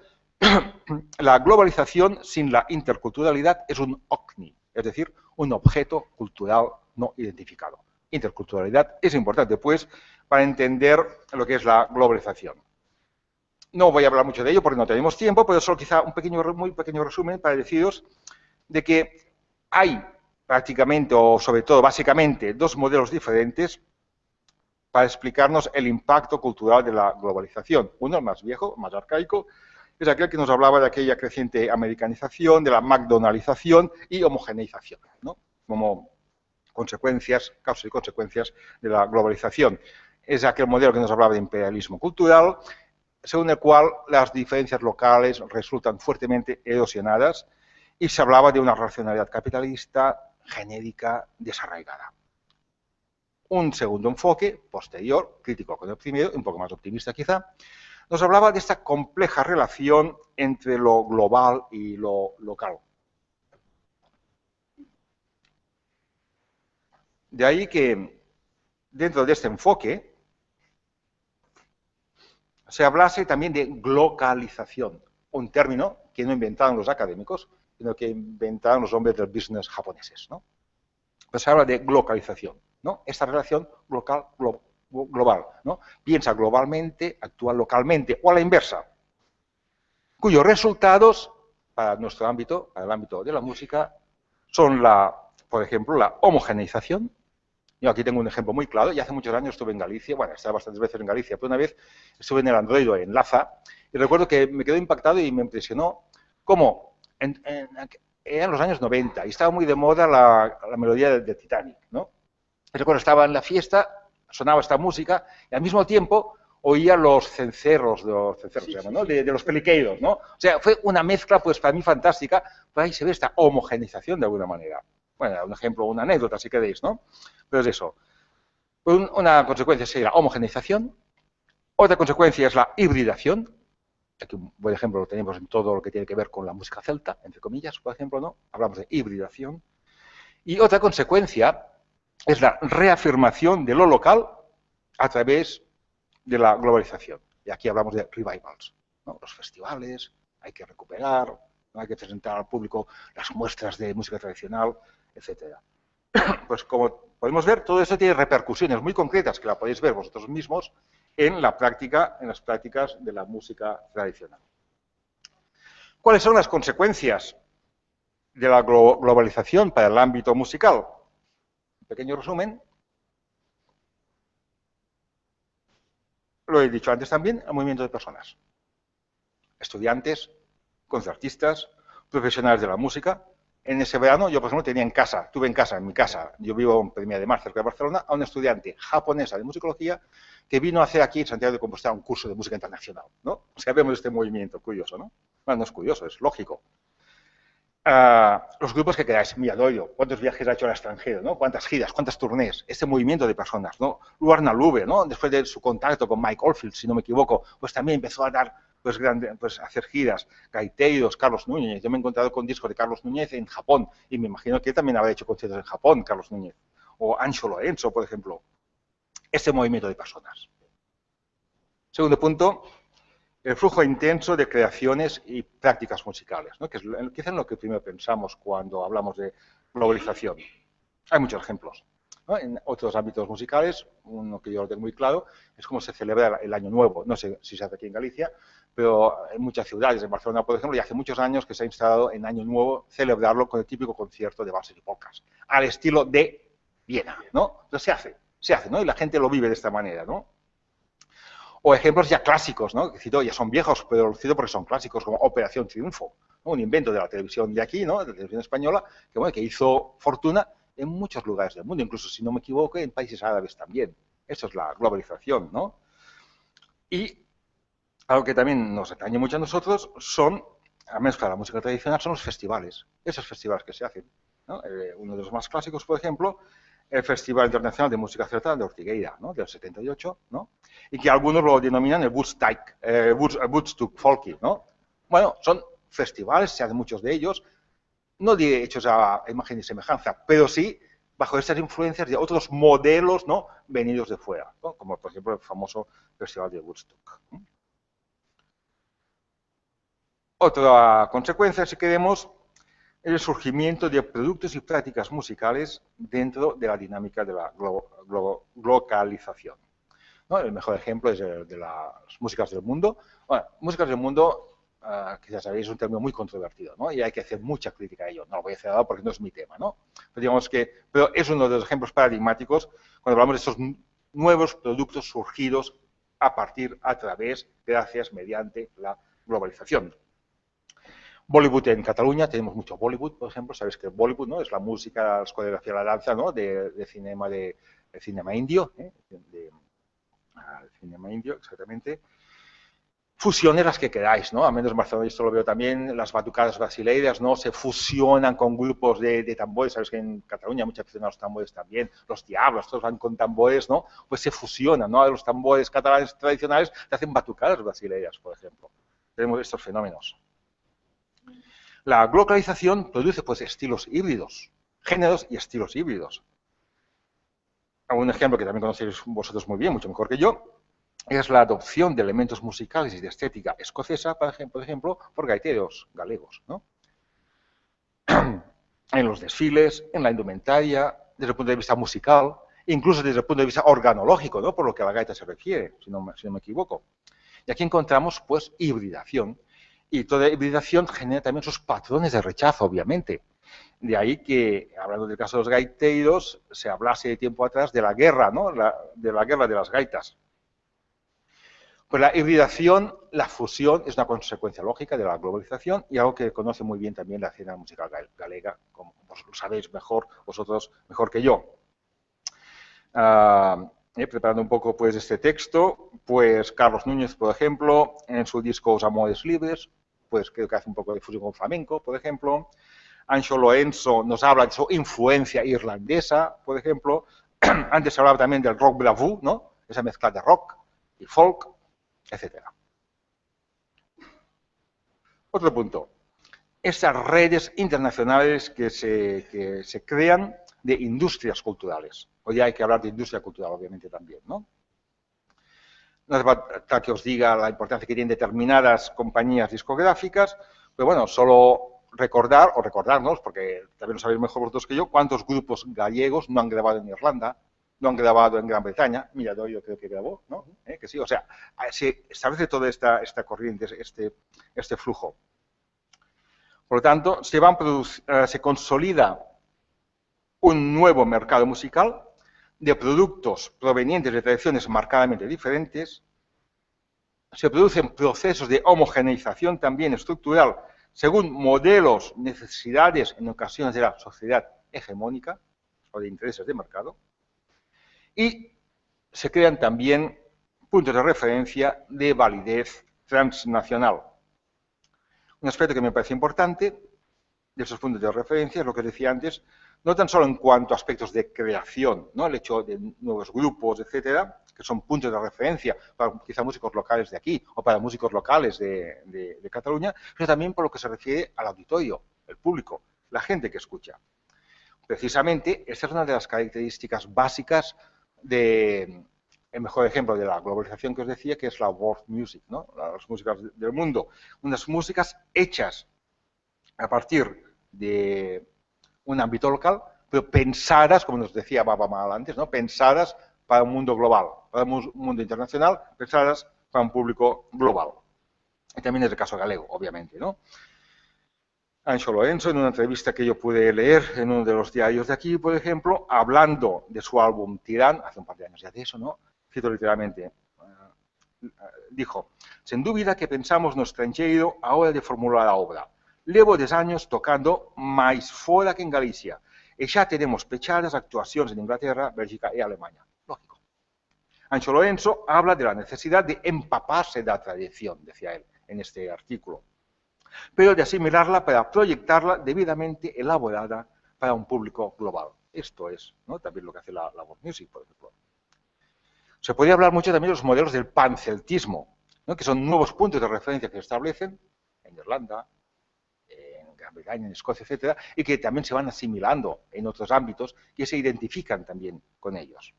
C: la globalización sin la interculturalidad es un OCNI, es decir, un objeto cultural no identificado. Interculturalidad es importante, pues, para entender lo que es la globalización. No voy a hablar mucho de ello porque no tenemos tiempo, pero solo quizá un muy pequeño resumen para deciros de que hay prácticamente, o sobre todo, básicamente, dos modelos diferentes para explicarnos el impacto cultural de la globalización. Uno, el más viejo, más arcaico, es aquel que nos hablaba de aquella creciente americanización, de la McDonaldización y homogeneización, ¿no? Como consecuencias, causas y consecuencias de la globalización. Es aquel modelo que nos hablaba de imperialismo cultural, según el cual las diferencias locales resultan fuertemente erosionadas y se hablaba de una racionalidad capitalista genérica desarraigada. Un segundo enfoque, posterior, crítico con el primero, un poco más optimista quizá, nos hablaba de esta compleja relación entre lo global y lo local. De ahí que, dentro de este enfoque, se hablase también de glocalización, un término que no inventaron los académicos, sino que inventaron los hombres del business japoneses, ¿no? Pues se habla de globalización, ¿no? Esta relación global, ¿no? Piensa globalmente, actúa localmente, o a la inversa, cuyos resultados, para nuestro ámbito, para el ámbito de la música, son, por ejemplo, la homogeneización. Yo aquí tengo un ejemplo muy claro, y hace muchos años estuve en Galicia, bueno, he estado bastantes veces en Galicia, pero una vez estuve en el Androido, en Laza, y recuerdo que me quedé impactado y me impresionó cómo eran los años 90 y estaba muy de moda la melodía de Titanic, ¿no? Y recuerdo, estaba en la fiesta, sonaba esta música, y al mismo tiempo oía los cencerros, ¿no? de los peliqueiros, ¿no? O sea, fue una mezcla, pues, para mí fantástica, pues ahí se ve esta homogeneización de alguna manera. Bueno, un ejemplo, una anécdota, si queréis, ¿no? Pero es eso. Una consecuencia sería la homogeneización, otra consecuencia es la hibridación. Aquí un buen ejemplo lo tenemos en todo lo que tiene que ver con la música celta, entre comillas, por ejemplo, ¿no? Hablamos de hibridación. Y otra consecuencia es la reafirmación de lo local a través de la globalización. Y aquí hablamos de revivals, ¿no? Los festivales, hay que recuperar, ¿no? Hay que presentar al público las muestras de música tradicional, etcétera. Pues como podemos ver, todo eso tiene repercusiones muy concretas que la podéis ver vosotros mismos en la práctica, en las prácticas de la música tradicional. ¿Cuáles son las consecuencias de la globalización para el ámbito musical? Un pequeño resumen. Lo he dicho antes también, el movimiento de personas. Estudiantes, concertistas, profesionales de la música. En ese verano, yo por ejemplo tuve en mi casa, yo vivo en Premià de Mar, cerca de Barcelona, a una estudiante japonesa de musicología que vino a hacer aquí en Santiago de Compostela un curso de música internacional, ¿no? O sea, vemos este movimiento curioso, ¿no? Bueno, no es curioso, es lógico. Los grupos que queráis, Miradoyo, cuántos viajes ha hecho al extranjero, ¿no? Cuántas giras, cuántas turnés, este movimiento de personas, ¿no? Luarna Lube, ¿no? Después de su contacto con Mike Oldfield, si no me equivoco, pues también empezó a dar, pues, a hacer giras, gaiteiros, Carlos Núñez. Yo me he encontrado con discos de Carlos Núñez en Japón, y me imagino que también habrá hecho conciertos en Japón, Carlos Núñez, o Ancho Lorenzo, por ejemplo. Este movimiento de personas. Segundo punto, el flujo intenso de creaciones y prácticas musicales, ¿no? Que es quizá en lo que primero pensamos cuando hablamos de globalización. Hay muchos ejemplos, ¿no? En otros ámbitos musicales, uno que yo lo tengo muy claro, es cómo se celebra el Año Nuevo. No sé si se hace aquí en Galicia, pero en muchas ciudades, en Barcelona, por ejemplo, ya hace muchos años que se ha instalado en Año Nuevo celebrarlo con el típico concierto de valses y polcas, al estilo de Viena, ¿no? Entonces se hace, ¿no? Y la gente lo vive de esta manera, ¿no? O ejemplos ya clásicos, ¿no? Que cito, ya son viejos, pero los cito porque son clásicos, como Operación Triunfo, ¿no? Un invento de la televisión de aquí, ¿no? De la televisión española, que, bueno, que hizo fortuna en muchos lugares del mundo, incluso, si no me equivoco, en países árabes también. Esto es la globalización, ¿no? Y algo que también nos atañe mucho a nosotros son, al menos para la música tradicional, son los festivales. Esos festivales que se hacen, ¿no? Uno de los más clásicos, por ejemplo, el Festival Internacional de Música Celta de Ortigueira, ¿no? Del 78, ¿no? Y que algunos lo denominan el Woodstock Folky, ¿no? Bueno, son festivales, se hacen muchos de ellos, no hechos a imagen y semejanza, pero sí bajo estas influencias de otros modelos, ¿no?, venidos de fuera, ¿no?, como por ejemplo el famoso Festival de Woodstock. Otra consecuencia, si queremos, es el surgimiento de productos y prácticas musicales dentro de la dinámica de la localización, ¿no? El mejor ejemplo es el de las músicas del mundo. Bueno, músicas del mundo, que ya sabéis, es un término muy controvertido, ¿no?, y hay que hacer mucha crítica a ello. No lo voy a hacer ahora porque no es mi tema, ¿no? Pero digamos pero es uno de los ejemplos paradigmáticos cuando hablamos de estos nuevos productos surgidos a través, gracias, mediante la globalización. Bollywood en Cataluña, tenemos mucho Bollywood, por ejemplo. Sabéis que Bollywood, ¿no?, es la música, la coreografía, la danza, ¿no?, de cinema indio, cinema indio, exactamente. Fusiones las que queráis, ¿no? Al menos en Barcelona esto lo veo también, las batucadas brasileiras, ¿no?, se fusionan con grupos de tambores. Sabéis que en Cataluña mucha afición a los tambores también, los diablos, todos van con tambores, ¿no? Pues se fusionan, ¿no? A los tambores catalanes tradicionales te hacen batucadas brasileiras, por ejemplo. Tenemos estos fenómenos. La globalización produce, pues, estilos híbridos, géneros y estilos híbridos. Un ejemplo que también conocéis vosotros muy bien, mucho mejor que yo, es la adopción de elementos musicales y de estética escocesa, por ejemplo, por gaiteros galegos, ¿no? En los desfiles, en la indumentaria, desde el punto de vista musical, incluso desde el punto de vista organológico, ¿no?, por lo que a la gaita se refiere, si no me equivoco. Y aquí encontramos, pues, hibridación. Y toda hibridación genera también sus patrones de rechazo, obviamente. De ahí que, hablando del caso de los gaiteros, se hablase de tiempo atrás de la guerra, ¿no?, de la guerra de las gaitas. Pues la hibridación, la fusión, es una consecuencia lógica de la globalización y algo que conoce muy bien también la escena musical galega, como vos lo sabéis mejor, vosotros mejor que yo. Preparando un poco, pues, este texto, pues Carlos Núñez, por ejemplo, en su disco Os Amores Libres, pues creo que hace un poco de fusión con flamenco, por ejemplo. Anxo Lorenzo nos habla de su influencia irlandesa, por ejemplo. Antes se hablaba también del rock bravú, ¿no?, esa mezcla de rock y folk, etc. Otro punto. Esas redes internacionales que se crean de industrias culturales. Hoy hay que hablar de industria cultural, obviamente, también, ¿no? No hace falta que os diga la importancia que tienen determinadas compañías discográficas, pero bueno, solo recordarnos, porque también lo sabéis mejor vosotros que yo, cuántos grupos gallegos no han grabado en Irlanda, no han grabado en Gran Bretaña. Mira, yo creo que grabó, ¿no? Que sí, o sea, se establece toda esta corriente, este flujo. Por lo tanto, se consolida un nuevo mercado musical de productos provenientes de tradiciones marcadamente diferentes. Se producen procesos de homogeneización también estructural según modelos, necesidades, en ocasiones de la sociedad hegemónica o de intereses de mercado. Y se crean también puntos de referencia de validez transnacional. Un aspecto que me parece importante de esos puntos de referencia es lo que decía antes, no tan solo en cuanto a aspectos de creación, ¿no?, el hecho de nuevos grupos, etcétera, que son puntos de referencia para quizá músicos locales de aquí o para músicos locales de Cataluña, sino también por lo que se refiere al auditorio, el público, la gente que escucha. Precisamente, esta es una de las características básicas el mejor ejemplo de la globalización que os decía, que es la world music, ¿no?, las músicas del mundo. Unas músicas hechas a partir de un ámbito local, pero pensadas, como nos decía Baba Mal antes, ¿no?, pensadas para un mundo global, para un mundo internacional, pensadas para un público global. Y también es el caso galego, obviamente, ¿no? Anxo Lorenzo, en una entrevista que yo pude leer en uno de los diarios de aquí, por ejemplo, hablando de su álbum Tirán, hace un par de años ya de eso, ¿no?, cito literalmente, dijo: "Sen dúbida que pensamos no estranxeiro a hora de formular a obra. Levo 10 años tocando máis fora que en Galicia, e xa tenemos pechadas actuacións en Inglaterra, Bélgica e Alemania." Lógico. Anxo Lorenzo habla de la necesidad de empaparse da tradición, decía él en este artículo, pero de asimilarla para proyectarla debidamente elaborada para un público global. Esto es, ¿no?, también lo que hace la world music, por ejemplo. Se podría hablar mucho también de los modelos del panceltismo, ¿no?, que son nuevos puntos de referencia que se establecen en Irlanda, en Gran Gran Bretaña, en Escocia, etcétera, y que también se van asimilando en otros ámbitos que se identifican también con ellos.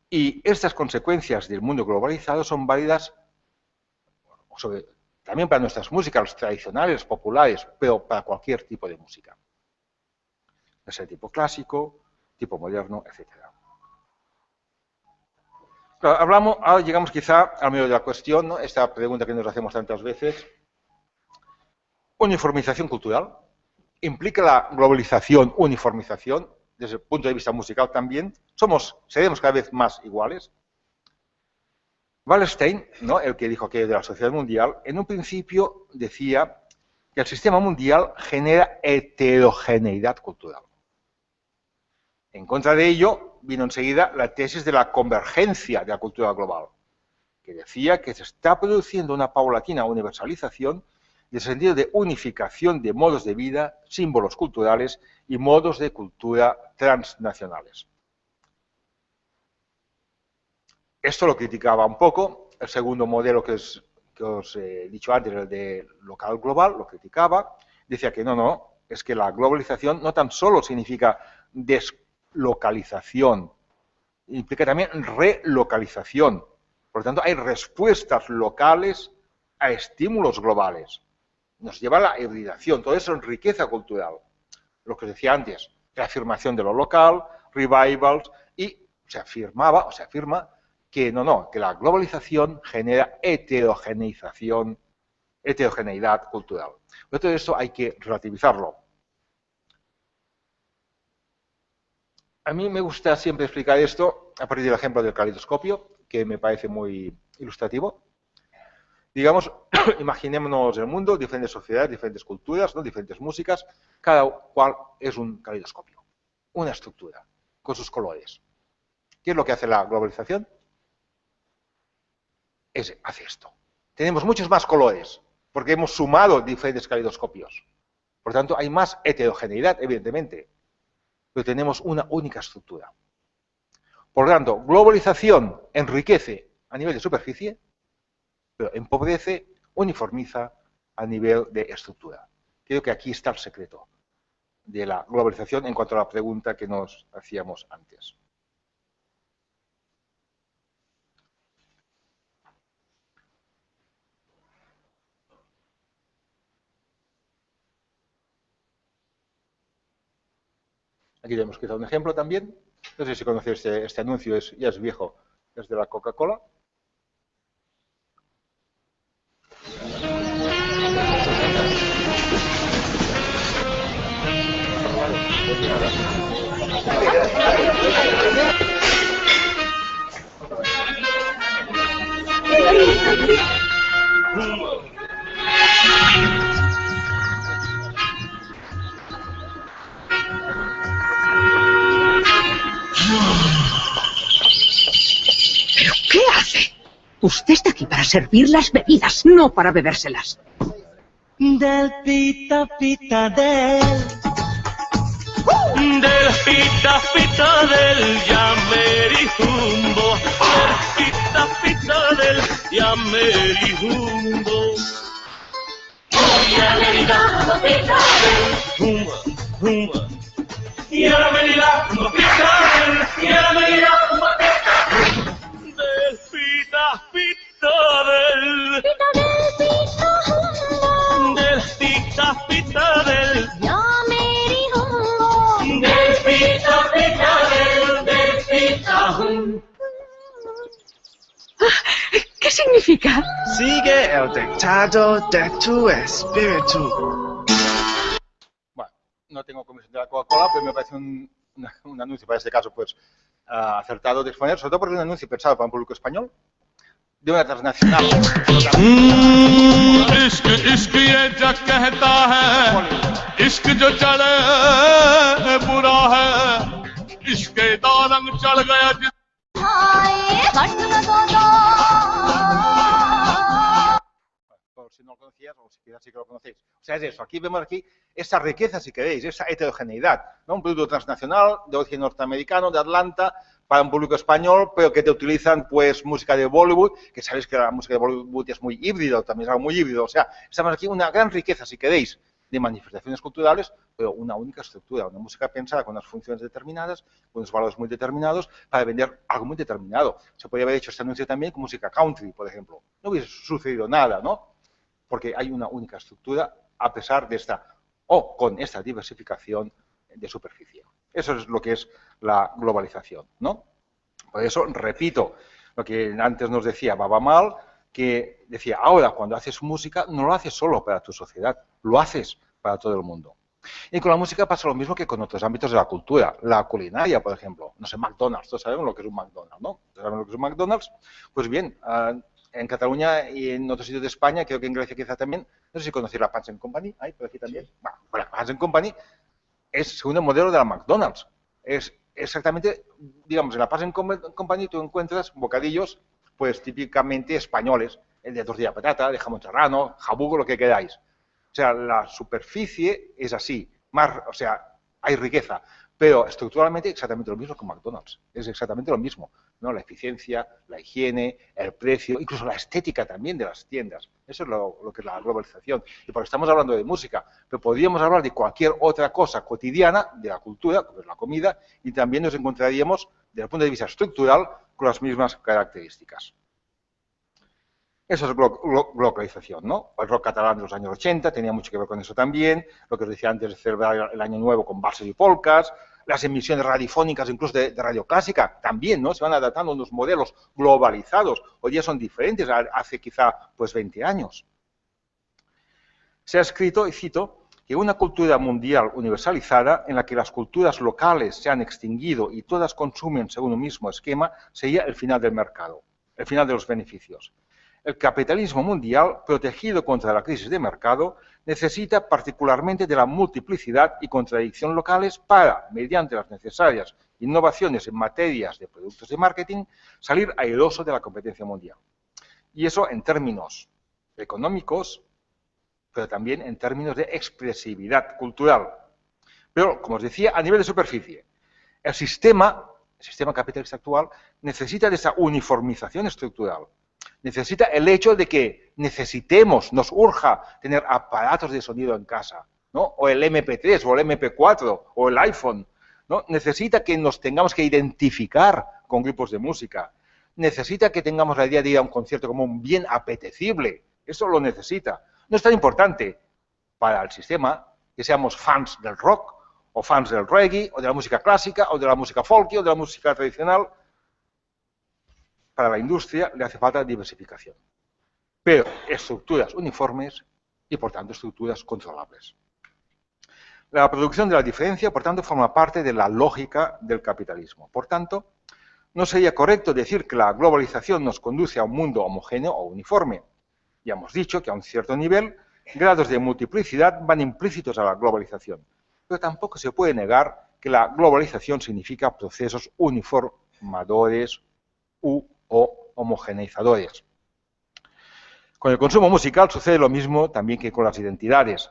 C: Y estas consecuencias del mundo globalizado son válidas también para nuestras músicas tradicionales, populares, pero para cualquier tipo de música. Ya sea tipo clásico, tipo moderno, etcétera. Claro, ahora llegamos quizá al medio de la cuestión, ¿no? Esta pregunta que nos hacemos tantas veces. Uniformización cultural. ¿Implica la globalización uniformización? Desde el punto de vista musical también. ¿Seremos cada vez más iguales? Wallerstein, ¿no? El que dijo que de la sociedad mundial, en un principio decía que el sistema mundial genera heterogeneidad cultural. En contra de ello, vino enseguida la tesis de la convergencia de la cultura global, que decía que se está produciendo una paulatina universalización del sentido de unificación de modos de vida, símbolos culturales y modos de cultura transnacionales. Esto lo criticaba un poco. El segundo modelo que os he dicho antes, el de local global, lo criticaba. Decía que no, es que la globalización no tan solo significa deslocalización, implica también relocalización. Por lo tanto, hay respuestas locales a estímulos globales. Nos lleva a la hibridación. Todo eso es riqueza cultural. Lo que os decía antes, reafirmación de lo local, revivals, y se afirma que que la globalización genera heterogeneidad cultural. Pero todo esto hay que relativizarlo. A mí me gusta siempre explicar esto a partir del ejemplo del caleidoscopio, que me parece muy ilustrativo. Digamos, imaginémonos el mundo, diferentes sociedades, diferentes culturas, ¿no? Diferentes músicas, cada cual es un caleidoscopio, una estructura, con sus colores. ¿Qué es lo que hace la globalización? Hace esto. Tenemos muchos más colores, porque hemos sumado diferentes caleidoscopios. Por tanto, hay más heterogeneidad, evidentemente, pero tenemos una única estructura. Por lo tanto, globalización enriquece a nivel de superficie, pero empobrece, uniformiza a nivel de estructura. Creo que aquí está el secreto de la globalización en cuanto a la pregunta que nos hacíamos antes. Aquí tenemos quizá un ejemplo también. No sé si conocéis este anuncio, ya es viejo, es de la Coca-Cola.
D: ¿Pero qué hace? Usted está aquí para servir las bebidas, no para bebérselas.
E: Del pita pita del pita pita del Yamerihumbo, del pita pita del Yamerihumbo. Yamerihumbo pita del humba. Yamerihumbo pita del Yamerihumbo pita del pita pita del pita pita del Yamerihumbo, del pita pita del pita hum.
D: ¿Qué significa?
F: Sigue el dictado de tu espíritu.
C: Bueno, no tengo comisión de la Coca-Cola, pero me parece un anuncio para este caso pues acertado de exponer, sobre todo porque es un anuncio pensado para un público español, de una transnacional.
E: इश्क ये जग कहता है, इश्क जो चढ़े बुरा है, इश्क का रंग चढ़ गया जिस
C: Por si no lo conocías, o si quizás sí que lo conocéis. O sea, es eso. Aquí vemos esa riqueza, si queréis, esa heterogeneidad, ¿no? Un producto transnacional de origen norteamericano, de Atlanta, para un público español, pero que te utilizan pues música de Bollywood, que sabéis que la música de Bollywood es muy híbrido, también es algo muy híbrido. O sea, estamos aquí una gran riqueza, si queréis, de manifestaciones culturales, pero una única estructura, una música pensada con unas funciones determinadas, con unos valores muy determinados, para vender algo muy determinado. Se podría haber hecho este anuncio también con música country, por ejemplo. No hubiese sucedido nada, ¿no? Porque hay una única estructura a pesar de esta, o con esta diversificación de superficie. Eso es lo que es la globalización, ¿no? Por eso, repito, lo que antes nos decía Babamal, que decía, ahora cuando haces música no lo haces solo para tu sociedad, lo haces para todo el mundo. Y con la música pasa lo mismo que con otros ámbitos de la cultura, la culinaria, por ejemplo. No sé, McDonald's, todos sabemos lo que es un McDonald's, ¿no? ¿Todos sabemos lo que es un McDonald's? Pues bien, en Cataluña y en otros sitios de España, creo que en Grecia quizá también, no sé si conocéis la Pans & Company, ahí por aquí también. Bueno, la Pans & Company es según el modelo de la McDonald's. Es exactamente, digamos, en la Pans & Company tú encuentras bocadillos, pues típicamente españoles, el de tortilla de patata, de jamón serrano, jabugo, lo que queráis. O sea, la superficie es así, o sea, hay riqueza, pero estructuralmente exactamente lo mismo que McDonald's. Es exactamente lo mismo, ¿no? La eficiencia, la higiene, el precio, incluso la estética también de las tiendas. Eso es lo que es la globalización. Y porque estamos hablando de música, pero podríamos hablar de cualquier otra cosa cotidiana de la cultura, como es la comida, y también nos encontraríamos, desde el punto de vista estructural, con las mismas características. Eso es globalización, ¿no? El rock catalán de los años 80 tenía mucho que ver con eso también, lo que os decía antes de celebrar el Año Nuevo con valses y polcas, las emisiones radiofónicas, incluso de radio clásica, también, ¿no? Se van adaptando a unos modelos globalizados. Hoy día son diferentes, hace quizá pues 20 años. Se ha escrito, y cito, que una cultura mundial universalizada en la que las culturas locales se han extinguido y todas consumen según un mismo esquema sería el final del mercado, el final de los beneficios. El capitalismo mundial, protegido contra la crisis de mercado, necesita particularmente de la multiplicidad y contradicción locales para, mediante las necesarias innovaciones en materias de productos de marketing, salir airoso de la competencia mundial. Y eso en términos económicos, pero también en términos de expresividad cultural. Pero, como os decía, a nivel de superficie, el sistema capitalista actual necesita de esa uniformización estructural. Necesita el hecho de que necesitemos, nos urja tener aparatos de sonido en casa, ¿no? O el MP3, o el MP4, o el iPhone, ¿no? Necesita que nos tengamos que identificar con grupos de música. Necesita que tengamos la idea de ir a un concierto como un bien apetecible. Eso lo necesita. No es tan importante para el sistema que seamos fans del rock, o fans del reggae, o de la música clásica, o de la música folky, o de la música tradicional. Para la industria le hace falta diversificación, pero estructuras uniformes y, por tanto, estructuras controlables. La producción de la diferencia, por tanto, forma parte de la lógica del capitalismo. Por tanto, no sería correcto decir que la globalización nos conduce a un mundo homogéneo o uniforme. Ya hemos dicho que a un cierto nivel, grados de multiplicidad van implícitos a la globalización, pero tampoco se puede negar que la globalización significa procesos uniformadores o homogeneizadores. Con el consumo musical sucede lo mismo también que con las identidades.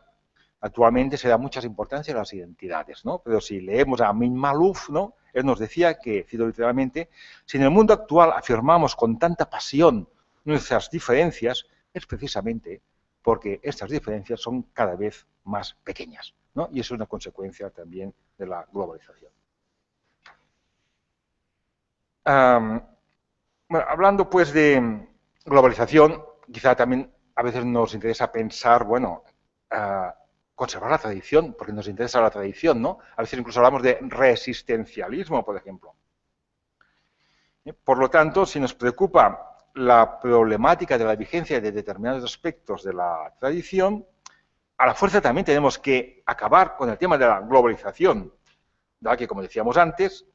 C: Actualmente se da mucha importancia a las identidades, ¿no? Pero si leemos a Amin Maalouf, ¿no? Él nos decía que, cito literalmente, si en el mundo actual afirmamos con tanta pasión nuestras diferencias, es precisamente porque estas diferencias son cada vez más pequeñas, ¿no? Y eso es una consecuencia también de la globalización. Bueno, hablando pues de globalización, quizá también a veces nos interesa pensar, bueno, conservar la tradición, porque nos interesa la tradición, ¿no? A veces incluso hablamos de resistencialismo, por ejemplo. Por lo tanto, si nos preocupa la problemática de la vigencia de determinados aspectos de la tradición, a la fuerza también tenemos que acabar con el tema de la globalización, ya que, como decíamos antes,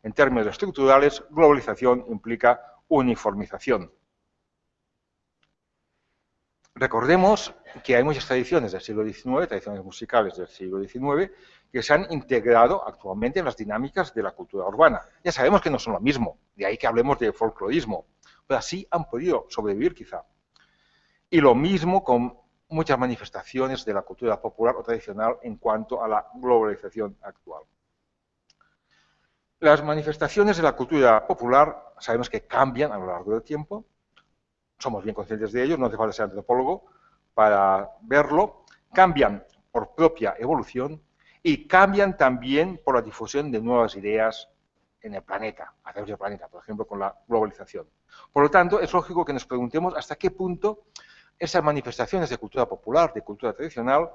C: en términos estructurales, globalización implica uniformización. Recordemos que hay muchas tradiciones del siglo XIX, tradiciones musicales del siglo XIX, que se han integrado actualmente en las dinámicas de la cultura urbana. Ya sabemos que no son lo mismo, de ahí que hablemos de folclorismo, pero así han podido sobrevivir quizá. Y lo mismo con muchas manifestaciones de la cultura popular o tradicional en cuanto a la globalización actual. Las manifestaciones de la cultura popular sabemos que cambian a lo largo del tiempo, somos bien conscientes de ello, no hace falta ser antropólogo para verlo, cambian por propia evolución y cambian también por la difusión de nuevas ideas en el planeta, a través del planeta, por ejemplo, con la globalización. Por lo tanto, es lógico que nos preguntemos hasta qué punto esas manifestaciones de cultura popular, de cultura tradicional,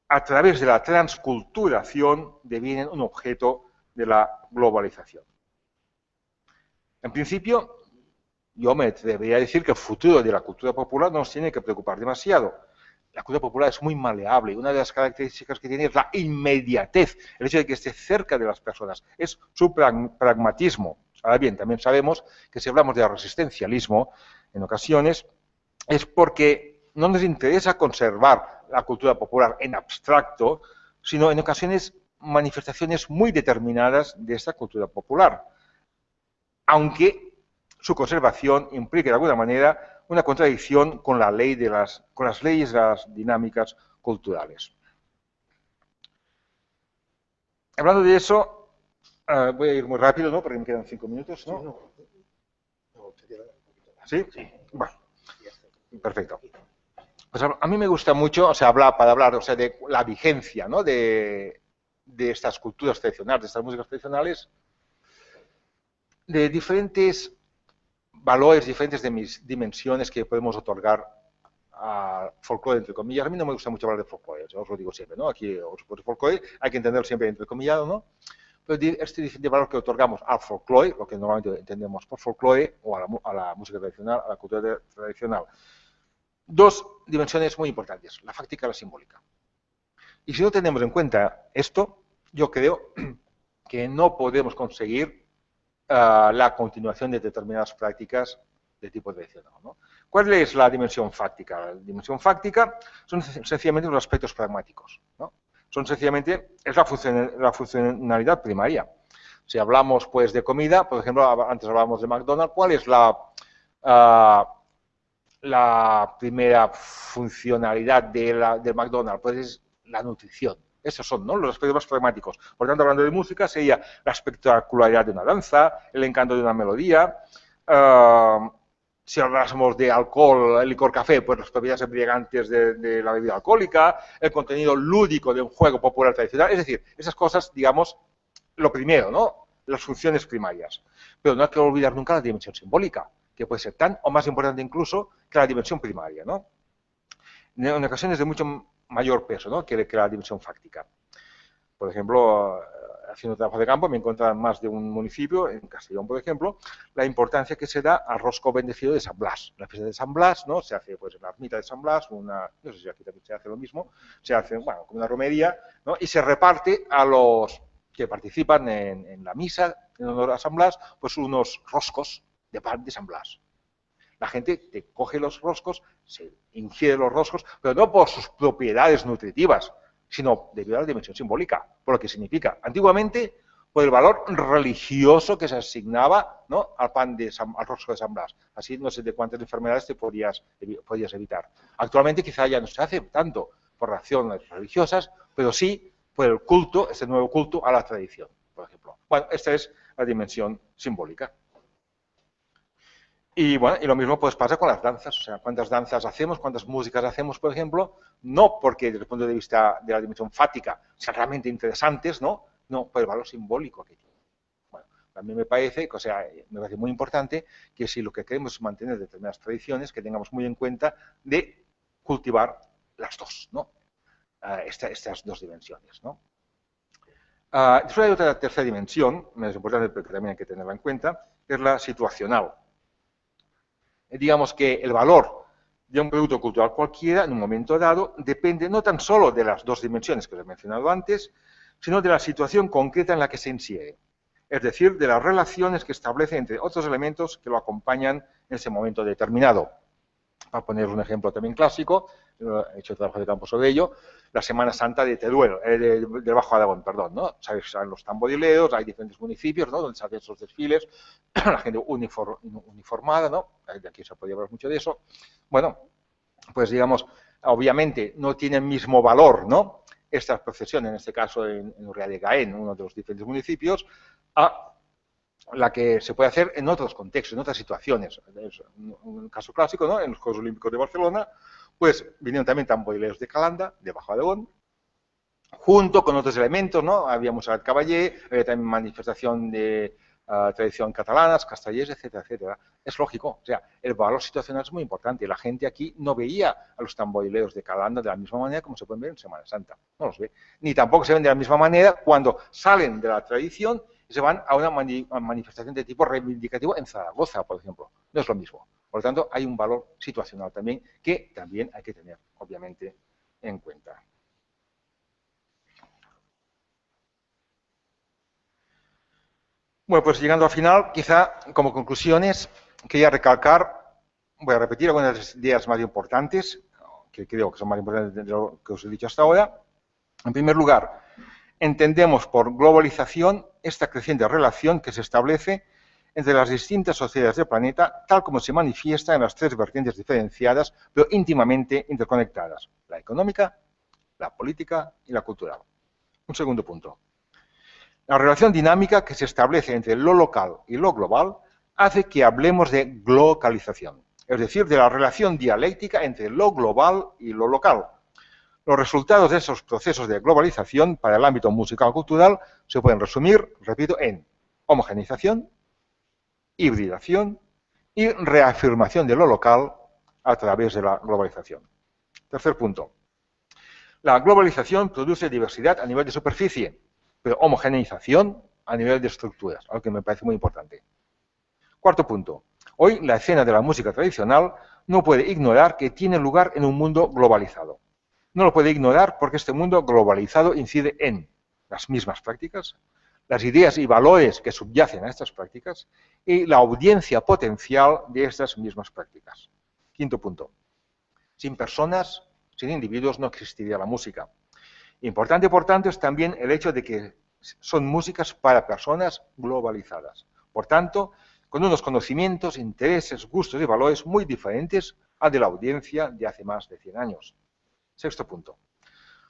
C: a través de la transculturación, devienen un objeto de la globalización. En principio, yo me atrevería a decir que el futuro de la cultura popular no nos tiene que preocupar demasiado. La cultura popular es muy maleable y una de las características que tiene es la inmediatez, el hecho de que esté cerca de las personas, es su pragmatismo. Ahora bien, también sabemos que si hablamos de resistencialismo, en ocasiones, es porque no nos interesa conservar la cultura popular en abstracto, sino en ocasiones manifestaciones muy determinadas de esta cultura popular, aunque su conservación implique de alguna manera una contradicción con la ley con las leyes de las dinámicas culturales. Hablando de eso, voy a ir muy rápido, ¿no? Porque me quedan 5 minutos, ¿no? ¿Sí? Bueno, perfecto. Pues a mí me gusta mucho, o sea, para hablar, o sea, de la vigencia, ¿no? de estas culturas tradicionales, de estas músicas tradicionales, de diferentes valores, diferentes dimensiones que podemos otorgar al folclore, entre comillas. A mí no me gusta mucho hablar de folclore, yo os lo digo siempre, ¿no? Aquí, por folclore, hay que entenderlo siempre entrecomillado, ¿no? Pero este diferente valor que otorgamos al folclore, lo que normalmente entendemos por folclore, o a la música tradicional, a la cultura tradicional. Dos dimensiones muy importantes, la fáctica y la simbólica. Y si no tenemos en cuenta esto, yo creo que no podemos conseguir la continuación de determinadas prácticas de tipo tradicional, ¿no? ¿Cuál es la dimensión fáctica? La dimensión fáctica son sencillamente los aspectos pragmáticos, ¿no? Son sencillamente, es la funcionalidad primaria. Si hablamos pues de comida, por ejemplo, antes hablábamos de McDonald's, ¿cuál es la primera funcionalidad de McDonald's? Pues es la nutrición. Esos son, ¿no?, los aspectos más pragmáticos. Por tanto, hablando de música, sería la espectacularidad de una danza, el encanto de una melodía. Si hablásemos de alcohol, el licor café, pues las propiedades embriagantes de la bebida alcohólica, el contenido lúdico de un juego popular tradicional. Es decir, esas cosas, digamos, lo primero, ¿no?, las funciones primarias. Pero no hay que olvidar nunca la dimensión simbólica, que puede ser tan o más importante incluso que la dimensión primaria, ¿no? En ocasiones de mucho mayor peso, ¿no?, que la dimensión fáctica. Por ejemplo, haciendo trabajo de campo, me encuentro en más de un municipio, en Castellón, por ejemplo, la importancia que se da al rosco bendecido de San Blas. La fiesta de San Blas, ¿no?, se hace pues en la ermita de San Blas, no sé si aquí también se hace lo mismo, se hace, bueno, como una romería, ¿no?, y se reparte a los que participan en la misa en honor a San Blas, pues unos roscos de pan de San Blas. La gente te coge los roscos, se ingiere los roscos, pero no por sus propiedades nutritivas, sino debido a la dimensión simbólica, por lo que significa. Antiguamente, por el valor religioso que se asignaba, ¿no?, al pan al rosco de San Blas. Así no sé de cuántas enfermedades te podías evitar. Actualmente quizá ya no se hace tanto por razones religiosas, pero sí por el culto, este nuevo culto a la tradición, por ejemplo. Bueno, esta es la dimensión simbólica. Y bueno, y lo mismo pues pasa con las danzas, o sea, cuántas danzas hacemos, cuántas músicas hacemos, por ejemplo, no porque desde el punto de vista de la dimensión fática sean realmente interesantes, ¿no? No, por el valor simbólico que tienen. Bueno, a mí me parece muy importante que si lo que queremos es mantener determinadas tradiciones, que tengamos muy en cuenta de cultivar las dos, ¿no? Estas dos dimensiones, ¿no? Después hay otra tercera dimensión, menos importante, pero que también hay que tenerla en cuenta, que es la situacional. Digamos que el valor de un producto cultural cualquiera, en un momento dado, depende no tan solo de las dos dimensiones que os he mencionado antes, sino de la situación concreta en la que se insiere. Es decir, de las relaciones que establece entre otros elementos que lo acompañan en ese momento determinado. Para poner un ejemplo también clásico, he hecho trabajo de campo sobre ello, la Semana Santa de Teruel, del Bajo Aragón, perdón, ¿no? Sabéis, están los tamborileros, hay diferentes municipios, ¿no?, donde se hacen esos desfiles, la gente uniformada, ¿no? De aquí se podría hablar mucho de eso. Bueno, pues digamos, obviamente no tiene el mismo valor, ¿no?, estas procesiones, en este caso en Urrea de Gaén, uno de los diferentes municipios, a la que se puede hacer en otros contextos, en otras situaciones. Es un caso clásico, ¿no? En los Juegos Olímpicos de Barcelona, pues vinieron también tamborilers de Calanda, de Bajo Aragón, junto con otros elementos, ¿no? Había Montserrat Caballé, había también manifestación de tradición catalanas, castellers, etcétera, etcétera. Es lógico, o sea, el valor situacional es muy importante. La gente aquí no veía a los tamborileros de Calanda de la misma manera como se pueden ver en Semana Santa. No los ve. Ni tampoco se ven de la misma manera cuando salen de la tradición y se van a una manifestación de tipo reivindicativo en Zaragoza, por ejemplo. No es lo mismo. Por lo tanto, hay un valor situacional también que también hay que tener, obviamente, en cuenta. Bueno, pues llegando al final, quizá como conclusiones, quería recalcar, voy a repetir algunas ideas más importantes, que creo que son más importantes de lo que os he dicho hasta ahora. En primer lugar, entendemos por globalización esta creciente relación que se establece entre las distintas sociedades del planeta, tal como se manifiesta en las tres vertientes diferenciadas, pero íntimamente interconectadas: la económica, la política y la cultural. Un segundo punto. La relación dinámica que se establece entre lo local y lo global hace que hablemos de glocalización, es decir, de la relación dialéctica entre lo global y lo local. Los resultados de esos procesos de globalización para el ámbito musical-cultural se pueden resumir, repito, en homogeneización, hibridación y reafirmación de lo local a través de la globalización. Tercer punto. La globalización produce diversidad a nivel de superficie, pero homogeneización a nivel de estructuras, algo que me parece muy importante. Cuarto punto. Hoy la escena de la música tradicional no puede ignorar que tiene lugar en un mundo globalizado. No lo puede ignorar porque este mundo globalizado incide en las mismas prácticas, las ideas y valores que subyacen a estas prácticas y la audiencia potencial de estas mismas prácticas. Quinto punto. Sin personas, sin individuos, no existiría la música. Importante, por tanto, es también el hecho de que son músicas para personas globalizadas. Por tanto, con unos conocimientos, intereses, gustos y valores muy diferentes al de la audiencia de hace más de 100 años. Sexto punto.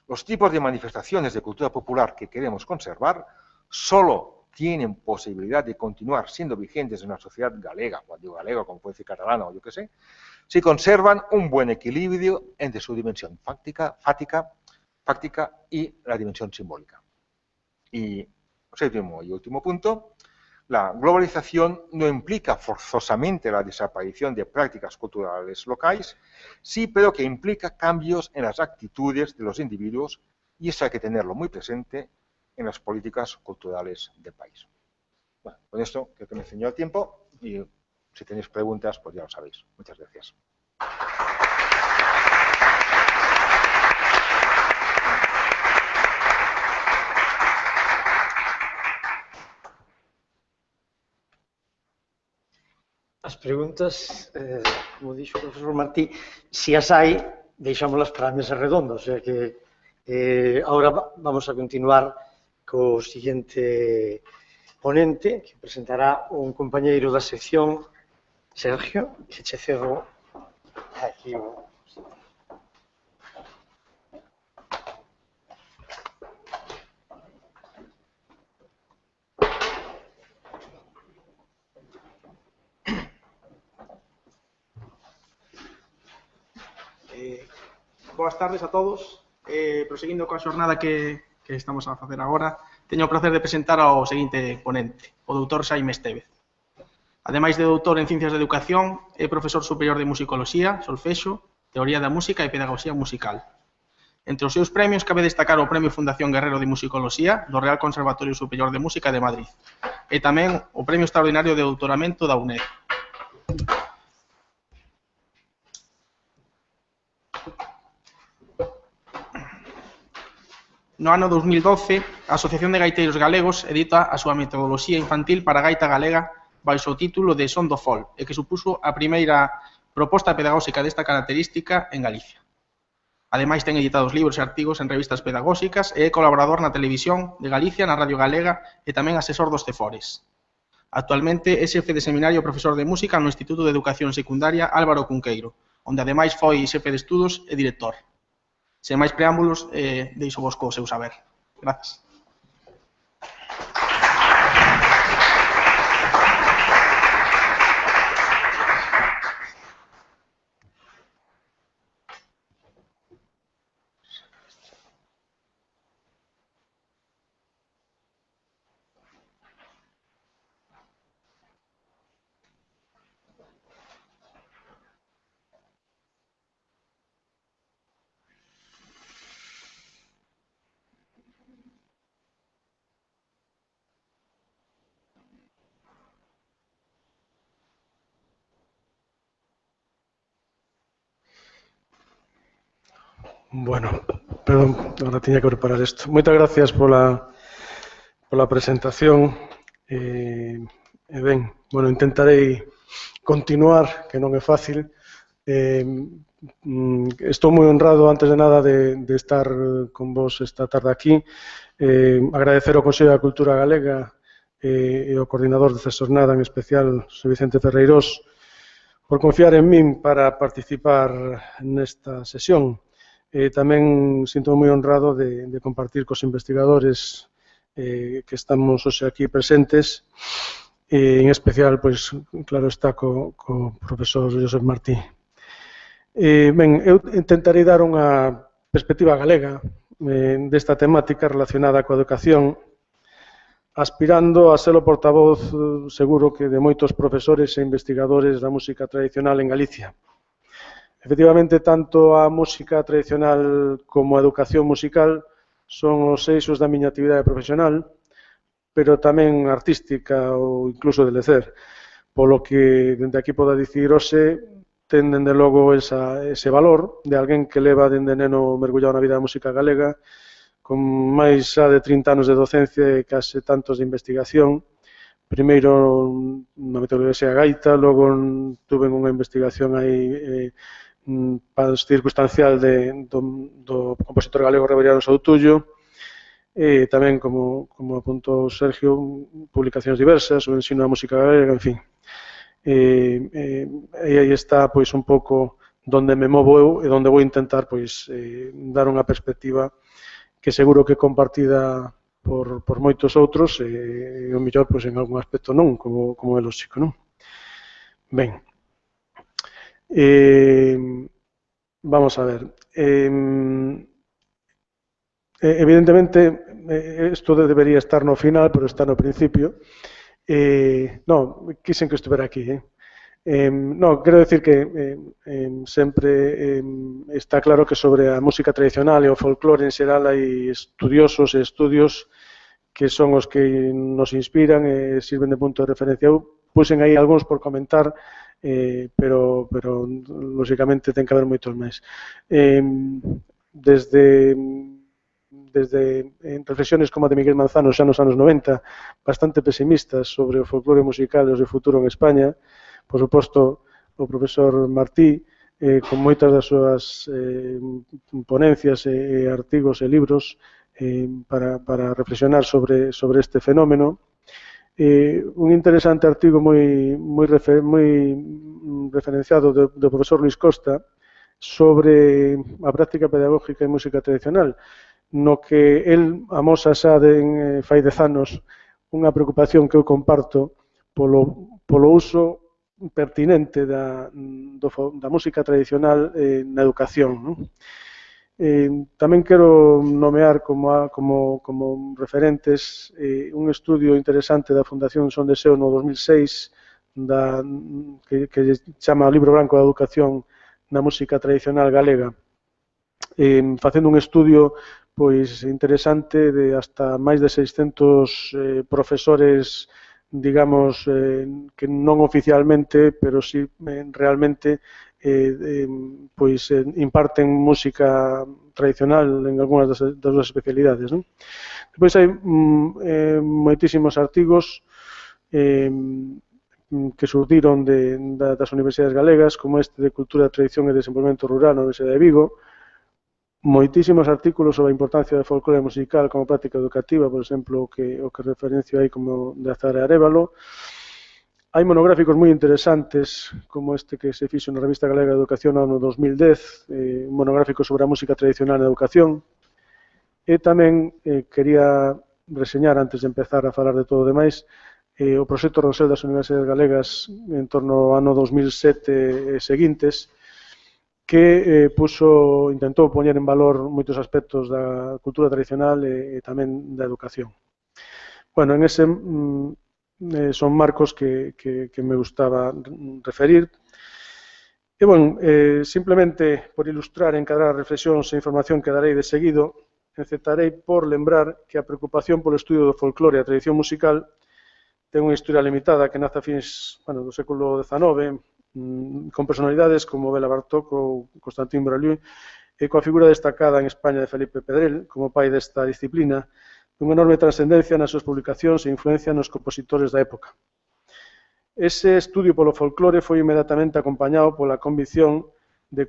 C: Los tipos de manifestaciones de cultura popular que queremos conservar solo tienen posibilidad de continuar siendo vigentes en una sociedad galega, cuando digo galega, como puede decir catalana o yo qué sé, si conservan un buen equilibrio entre su dimensión fáctica y la dimensión simbólica. Y séptimo y último punto, la globalización no implica forzosamente la desaparición de prácticas culturales locales, sí, pero que implica cambios en las actitudes de los individuos, y eso hay que tenerlo muy presente en las políticas culturales del país. Bueno, con esto creo que me enseñó el tiempo y si tenéis preguntas, pues ya lo sabéis. Muchas gracias.
B: As preguntas, como dixo o profesor Martí, se as hai, deixámolas para a mesa redonda, o sea que agora vamos a continuar co siguiente ponente, que presentará un compañeiro da sección, Sergio, que che cedo aquí o...
G: Boas tardes a todos. Proseguindo coa xornada que estamos a facer agora, teño o placer de presentar ao seguinte ponente, o doutor Xaime Estévez. Ademais de doutor en Ciencias de Educación, é profesor superior de Musicoloxía, Solfexo, Teoría da Música e Pedagogía Musical. Entre os seus premios cabe destacar o Premio Fundación Guerrero de Musicoloxía do Real Conservatorio Superior de Música de Madrid e tamén o Premio Extraordinario de Doutoramento da UNED. No ano 2012, a Asociación de Gaiteiros Galegos edita a súa metodoloxía infantil para a gaita galega baixo o título de Son do Fol, e que supuso a primeira proposta pedagóxica desta característica en Galicia. Ademais, ten editados libros e artigos en revistas pedagóxicas e é colaborador na Televisión de Galicia, na Radio Galega e tamén asesor dos Cefores. Actualmente é xefe de seminario e profesor de música no Instituto de Educación Secundaria Álvaro Cunqueiro, onde ademais foi xefe de estudos e director. Sen máis preámbulos, deixo vos co seu saber. Grazas.
H: Bueno, perdón, ahora tiña que preparar isto. Moitas gracias pola presentación. Ben, bueno, intentarei continuar, que non é fácil. Estou moi honrado, antes de nada, de estar con vos esta tarde aquí. Agradecer ao Consello da Cultura Galega e ao coordinador desta xornada, en especial, José Vicente Ferreirós, por confiar en min para participar nesta sesión. Tamén sinto moi honrado de compartir cos investigadores que estamos hoxe aquí presentes, en especial, pois, claro está, co profesor Josep Martí. Ben, eu intentarei dar unha perspectiva galega desta temática relacionada coa educación, aspirando a ser o portavoz seguro que de moitos profesores e investigadores da música tradicional en Galicia. Efectivamente, tanto a música tradicional como a educación musical son os eixos da miña actividade profesional, pero tamén artística ou incluso de lecer, polo que dende aquí podo dicir hoxe ten dende logo ese valor de alguén que leva dende neno mergullado na vida da música galega, con máis xa de 30 anos de docencia e case tantos de investigación. Primeiro na metodoloxía gaita, logo tuve unha investigación aí circunstancial do compositor galego Reveriano Soutullo, e tamén, como apuntou Sergio, publicacións diversas, o ensino da música galega, en fin. E aí está, pois, un pouco donde me movo eu e donde vou intentar, pois, dar unha perspectiva que seguro que compartida por moitos outros e o mellor, pois, en algún aspecto non, como é lóxico, non? Ben. Vamos a ver. Evidentemente, isto debería estar no final, pero está no principio. Non, quixen que estivera aquí. Non, quero decir que sempre está claro que sobre a música tradicional e o folclore en xeral hai estudiosos e estudios que son os que nos inspiran e sirven de punto de referencia. Eu puxen aí algúns por comentar, pero lógicamente ten que haber moitos máis. Desde reflexiones como a de Miguel Manzano xa nos anos 90, bastante pesimistas sobre o folclore musical e o seu futuro en España, por suposto o profesor Martí, con moitas das súas ponencias e artigos e libros para reflexionar sobre este fenómeno. Un interesante artigo moi referenciado do profesor Luis Costa sobre a práctica pedagógica en música tradicional, no que el amosa xa fai 10 anos unha preocupación que eu comparto polo uso pertinente da música tradicional na educación. Tamén quero nomear como referentes un estudio interesante da Fundación Son de Seo no 2006 que chama o Libro Branco da Educación na música tradicional galega, facendo un estudio pois interesante de hasta máis de 600 profesores, digamos, que non oficialmente, pero sí realmente pois imparten música tradicional en algunhas das súas especialidades, non? Depois hai moitísimos artigos que surdiron das universidades galegas, como este de Cultura, Tradición e Desenvolvemento Rural na Universidade de Vigo, moitísimos artículos sobre a importancia do folclore musical como práctica educativa, por exemplo, o que referencio aí como de Azar e Arévalo. Hai monográficos moi interesantes, como este que se fixo na Revista Galega de Educación no 2010, un monográfico sobre a música tradicional na educación. E tamén quería reseñar, antes de empezar a falar de todo o demais, o proxecto Rosel das Universidades Galegas en torno ao ano 2007 e seguintes, que intentou poñer en valor moitos aspectos da cultura tradicional e tamén da educación. Bueno, en ese son marcos que me gustaba referir. E, bueno, simplemente por ilustrar e encadrar as reflexións e información que darei de seguido, encetarei por lembrar que a preocupación polo estudio do folclore e a tradición musical ten unha historia limitada que nace a fins do século XIX, con personalidades como Bela Bartók ou Constantin Bralieu, e coa figura destacada en España de Felipe Pedrel, como pai desta disciplina, dunha enorme transcendencia nas súas publicacións e influencia nos compositores da época. Ese estudio polo folclore foi inmediatamente acompañado pola convicción de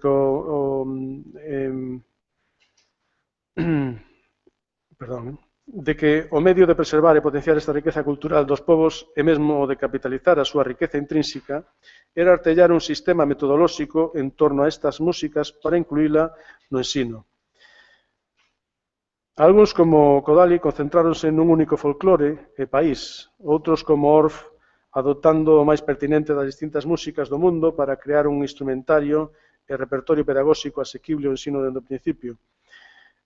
H: que o medio de preservar e potenciar esta riqueza cultural dos povos e mesmo o de capitalizar a súa riqueza intrínseca era artellar un sistema metodolóxico en torno a estas músicas para incluíla no ensino. Algúns, como Kodály, concentráronse nun único folclore e país, outros, como Orff, adoptando o máis pertinente das distintas músicas do mundo para crear un instrumentario e repertorio pedagóxico asequible ao ensino dende o principio.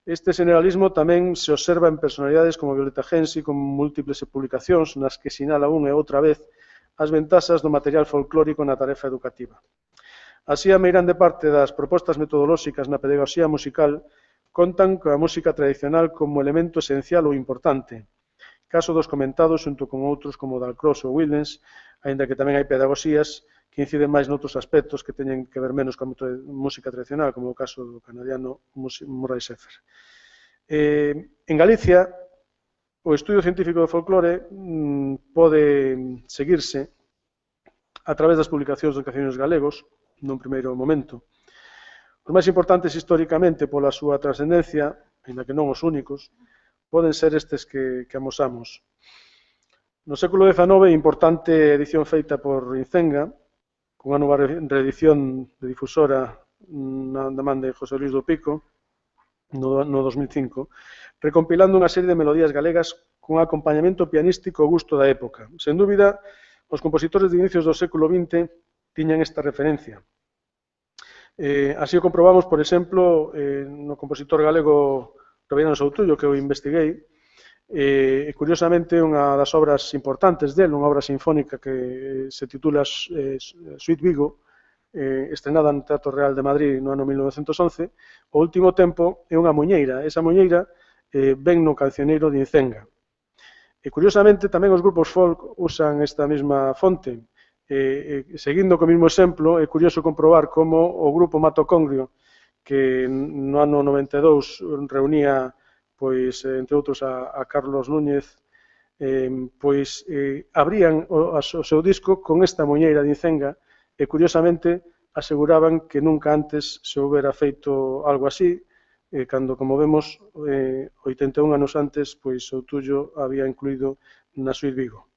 H: Este generalismo tamén se observa en personalidades como Violeta Gensi, con múltiples publicacións nas que sinala unha e outra vez as ventaxas do material folclórico na tarefa educativa. Así, a meirande parte das propostas metodolóxicas na pedagogía musical contan coa música tradicional como elemento esencial ou importante, caso dos comentados xunto con outros como Dalcroze ou Willens, aínda que tamén hai pedagogías que inciden máis noutros aspectos que teñen que ver menos coa música tradicional, como o caso do canadiano Murray Schafer. En Galicia, o estudio científico do folclore pode seguirse a través das publicacións dos cancioneiros galegos, nun primeiro momento. Os máis importantes históricamente pola súa trascendencia, aínda que non os únicos, poden ser estes que amosamos. No século XIX, importante edición feita por Incenga, con unha nova reedición de difusora na man de José Luis do Pico, no 2005, recompilando unha serie de melodías galegas con acompañamento pianístico ao gusto da época. Sen dúbida, os compositores de inicios do século XX tiñan esta referencia. Así o comprobamos, por exemplo, no compositor galego Roberano Soutullo, que eu investiguei, e curiosamente unha das obras importantes del, unha obra sinfónica que se titula Suite Vigo, estrenada no Teatro Real de Madrid no ano 1911, o último tempo é unha muñeira. Esa muñeira ven no cancioneiro de Incenga. E curiosamente tamén os grupos folk usan esta mesma fonte. Seguindo co mesmo exemplo, é curioso comprobar como o grupo Mato Congrio, que no ano 92 reunía, pois, entre outros, a Carlos Núñez, pois abrían o seu disco con esta muñeira de Incenga e, curiosamente, aseguraban que nunca antes se houbera feito algo así, cando, como vemos, 81 anos antes, pois Soutullo había incluído na Suite Vigo.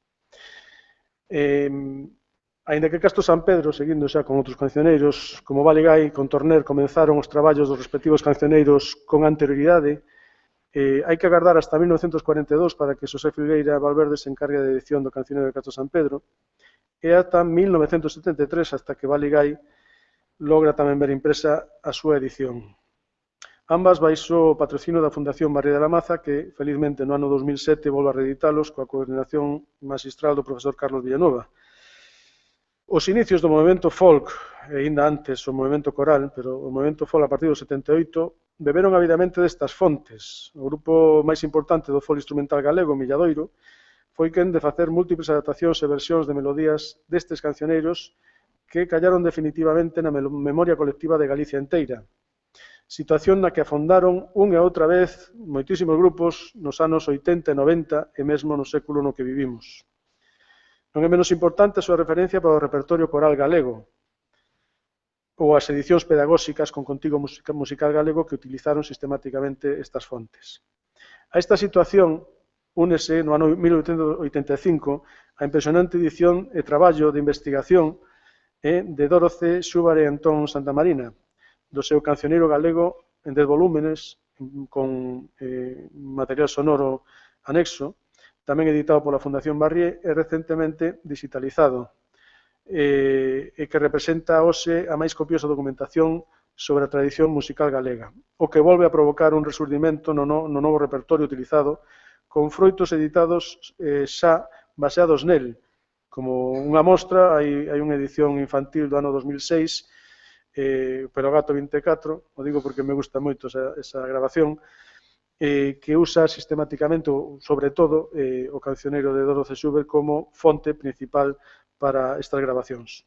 H: Aínda que Castro San Pedro, seguindo xa con outros cancioneiros, como Baligay, con Torner, comenzaron os traballos dos respectivos cancioneiros con anterioridade, hai que agardar hasta 1942 para que Xosé Filgueira Valverde se encargue da edición do cancioneiro de Castro San Pedro, e ata 1973, hasta que Baligay logra tamén ver impresa a súa edición. Ambas baixo o patrocinio da Fundación Barría de la Maza, que, felizmente, no ano 2007 volve a reeditalos coa coordinación magistral do profesor Carlos Villanueva. Os inicios do movimento folk, e ainda antes o movimento coral, pero o movimento folk a partir do 78, beberon avidamente destas fontes. O grupo máis importante do folk instrumental galego, Milladoiro, foi quen de facer múltiples adaptacións e versións de melodías destes cancioneiros que callaron definitivamente na memoria colectiva de Galicia inteira. Situación na que afondaron unha e outra vez moitísimos grupos nos anos 80 e 90 e mesmo no século no que vivimos. Non é menos importante a súa referencia para o repertorio coral galego ou as edicións pedagóxicas con contigo musical galego que utilizaron sistemáticamente estas fontes. A esta situación únese no ano 1985 a impresionante edición e traballo de investigación de Doroce Xúbar e Antón Santamarina, do seu cancioneiro galego en 10 volúmenes, con material sonoro anexo, tamén editado pola Fundación Barrié e recentemente digitalizado, e que representa hoxe a máis copiosa documentación sobre a tradición musical galega, o que volve a provocar un resurdimento no novo repertorio utilizado, con froitos editados xa baseados nel. Como unha mostra, hai unha edición infantil do ano 2006, pero Gato 24, o digo porque me gusta moito esa grabación, que usa sistemáticamente, sobre todo, o cancioneiro de Doroce Xúbar como fonte principal para estas grabacións.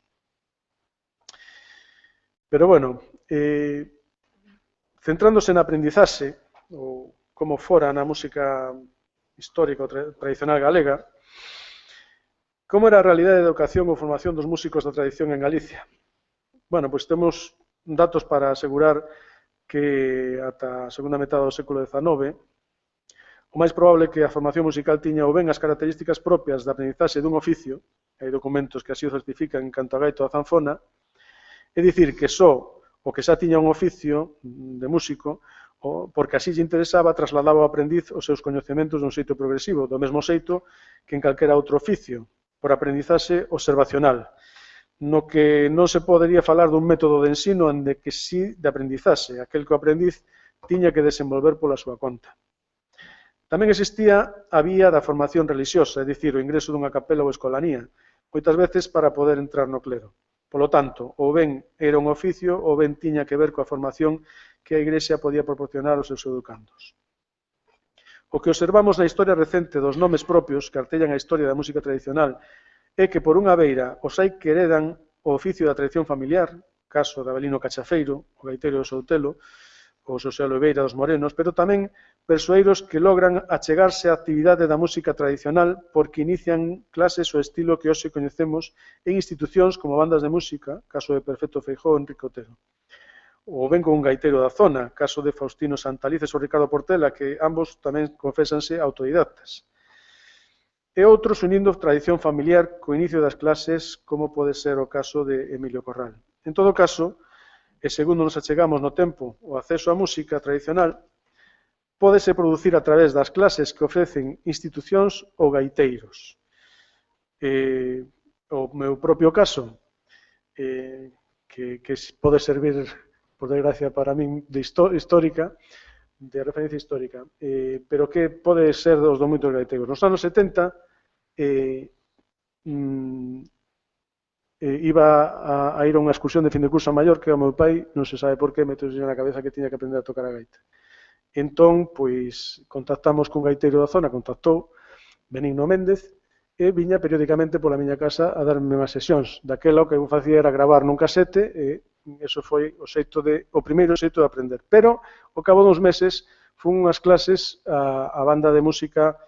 H: Pero, bueno, Centrándose na aprendizaxe, ou como fora na música histórica ou tradicional galega, como era a realidade de educación ou formación dos músicos da tradición en Galicia? Bueno, pois temos datos para asegurar que ata a segunda metade do século XIX o máis probable é que a formación musical tiña ou ben as características propias da aprendizaxe dun oficio, hai documentos que así o certifican en canto a gaita ou a zanfona, é dicir que só o que xa tiña un oficio de músico, porque así lle interesaba, trasladaba ao aprendiz os seus coñecementos dun xeito progresivo, do mesmo xeito que en calquera outro oficio, por aprendizaxe observacional, no que non se podería falar dun método de ensino en de que sí de aprendizaxe, aquel que o aprendiz tiña que desenvolver pola súa conta. Tamén existía a vía da formación religiosa, é dicir, o ingreso dunha capela ou escolanía, moitas veces para poder entrar no clero. Polo tanto, ou ben era un oficio ou ben tiña que ver coa formación que a Igrexa podía proporcionar aos seus educandos. O que observamos na historia recente dos nomes propios que artellan a historia da música tradicional é que, por unha beira, os hai que heredan o oficio da tradición familiar, caso de Avelino Cachafeiro, o gaiteiro do Soutelo, o Xosé Oliveira dos Morenos, pero tamén persoeiros que logran achegarse á actividade da música tradicional porque inician clases o estilo que hoxe coñecemos en institucións como bandas de música, caso de Perfecto Feijóo e Enrique Otero. Ou ben con un gaiteiro da zona, caso de Faustino Santalices ou Ricardo Portela, que ambos tamén confésanse autodidactas. E outros unindo tradición familiar co inicio das clases, como pode ser o caso de Emilio Corral. En todo caso, e segundo nos achegamos no tempo, o acceso á música tradicional pódese producir a través das clases que ofrecen institucións ou gaiteiros. O meu propio caso, que pode servir, por desgracia para min, de histórica, de referencia histórica, pero que pode ser dos moitos gaiteiros. Nos anos 70, iba a ir a unha excursión de fin de curso a Mallorca, o meu pai, non se sabe por qué, meteu-se na cabeza que tiña que aprender a tocar a gaita. Entón, pois, contactamos cun gaiteiro da zona, contactou Benigno Méndez, e viña periódicamente pola miña casa a darme unhas sesións. Daquela o que eu facía era gravar nun casete, e eso foi o primeiro xeito de aprender. Pero, ao cabo duns meses, fun unhas clases a banda de música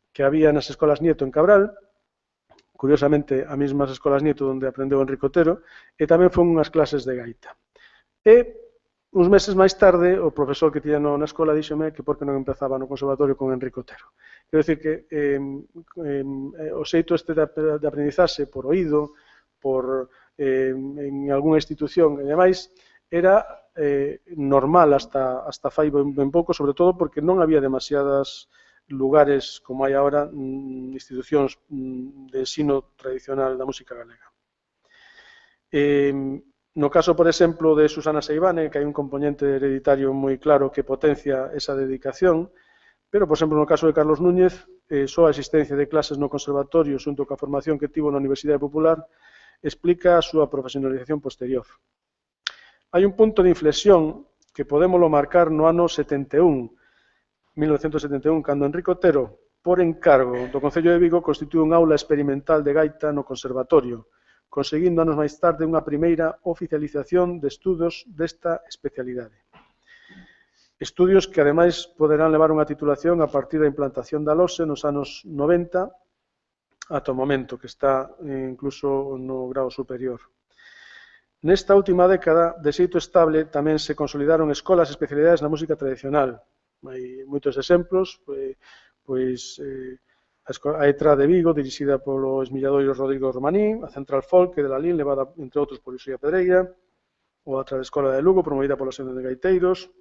H: que había nas escolas Nieto en Cabral, curiosamente, a mesmas escolas Nieto onde aprendeu Enrique Otero, e tamén fun unhas clases de gaita. E, uns meses máis tarde, o profesor que tiña na escola díxome que por que non empezaba no conservatorio con Enrique Otero. Quero dicir que o xeito este de aprendizaxe por oído, en algunha institución e demais, era normal hasta fai ben pouco, sobre todo porque non había demasiadas lugares, como hai agora, institucións de ensino tradicional da música galega. No caso, por exemplo, de Susana Seivane, que hai un componente hereditario moi claro que potencia esa dedicación, pero, por exemplo, no caso de Carlos Núñez, só a existencia de clases no conservatorio xunto coa formación que tivo na Universidade Popular explica a súa profesionalización posterior. Hai un punto de inflexión que podémolo marcar no ano 1971, cando Enrique Otero, por encargo do Concello de Vigo, constitúe unha aula experimental de gaita no conservatorio, conseguindo anos máis tarde unha primeira oficialización de estudos desta especialidade. Estudios que, ademais, poderán levar unha titulación a partir da implantación da LOSE nos anos 90, ata o momento, que está incluso no grau superior. Nesta última década, de xeito estable, tamén se consolidaron escolas e especialidades na música tradicional. Hai moitos exemplos, a ETRA de Vigo, dirixida polo esmilladoiro Rodrigo Romaní, a Central Folk de Lalín, levada, entre outros, por Ixía Pedreira, ou a Escola de Lugo, promovida pola Asociación de Gaiteiros,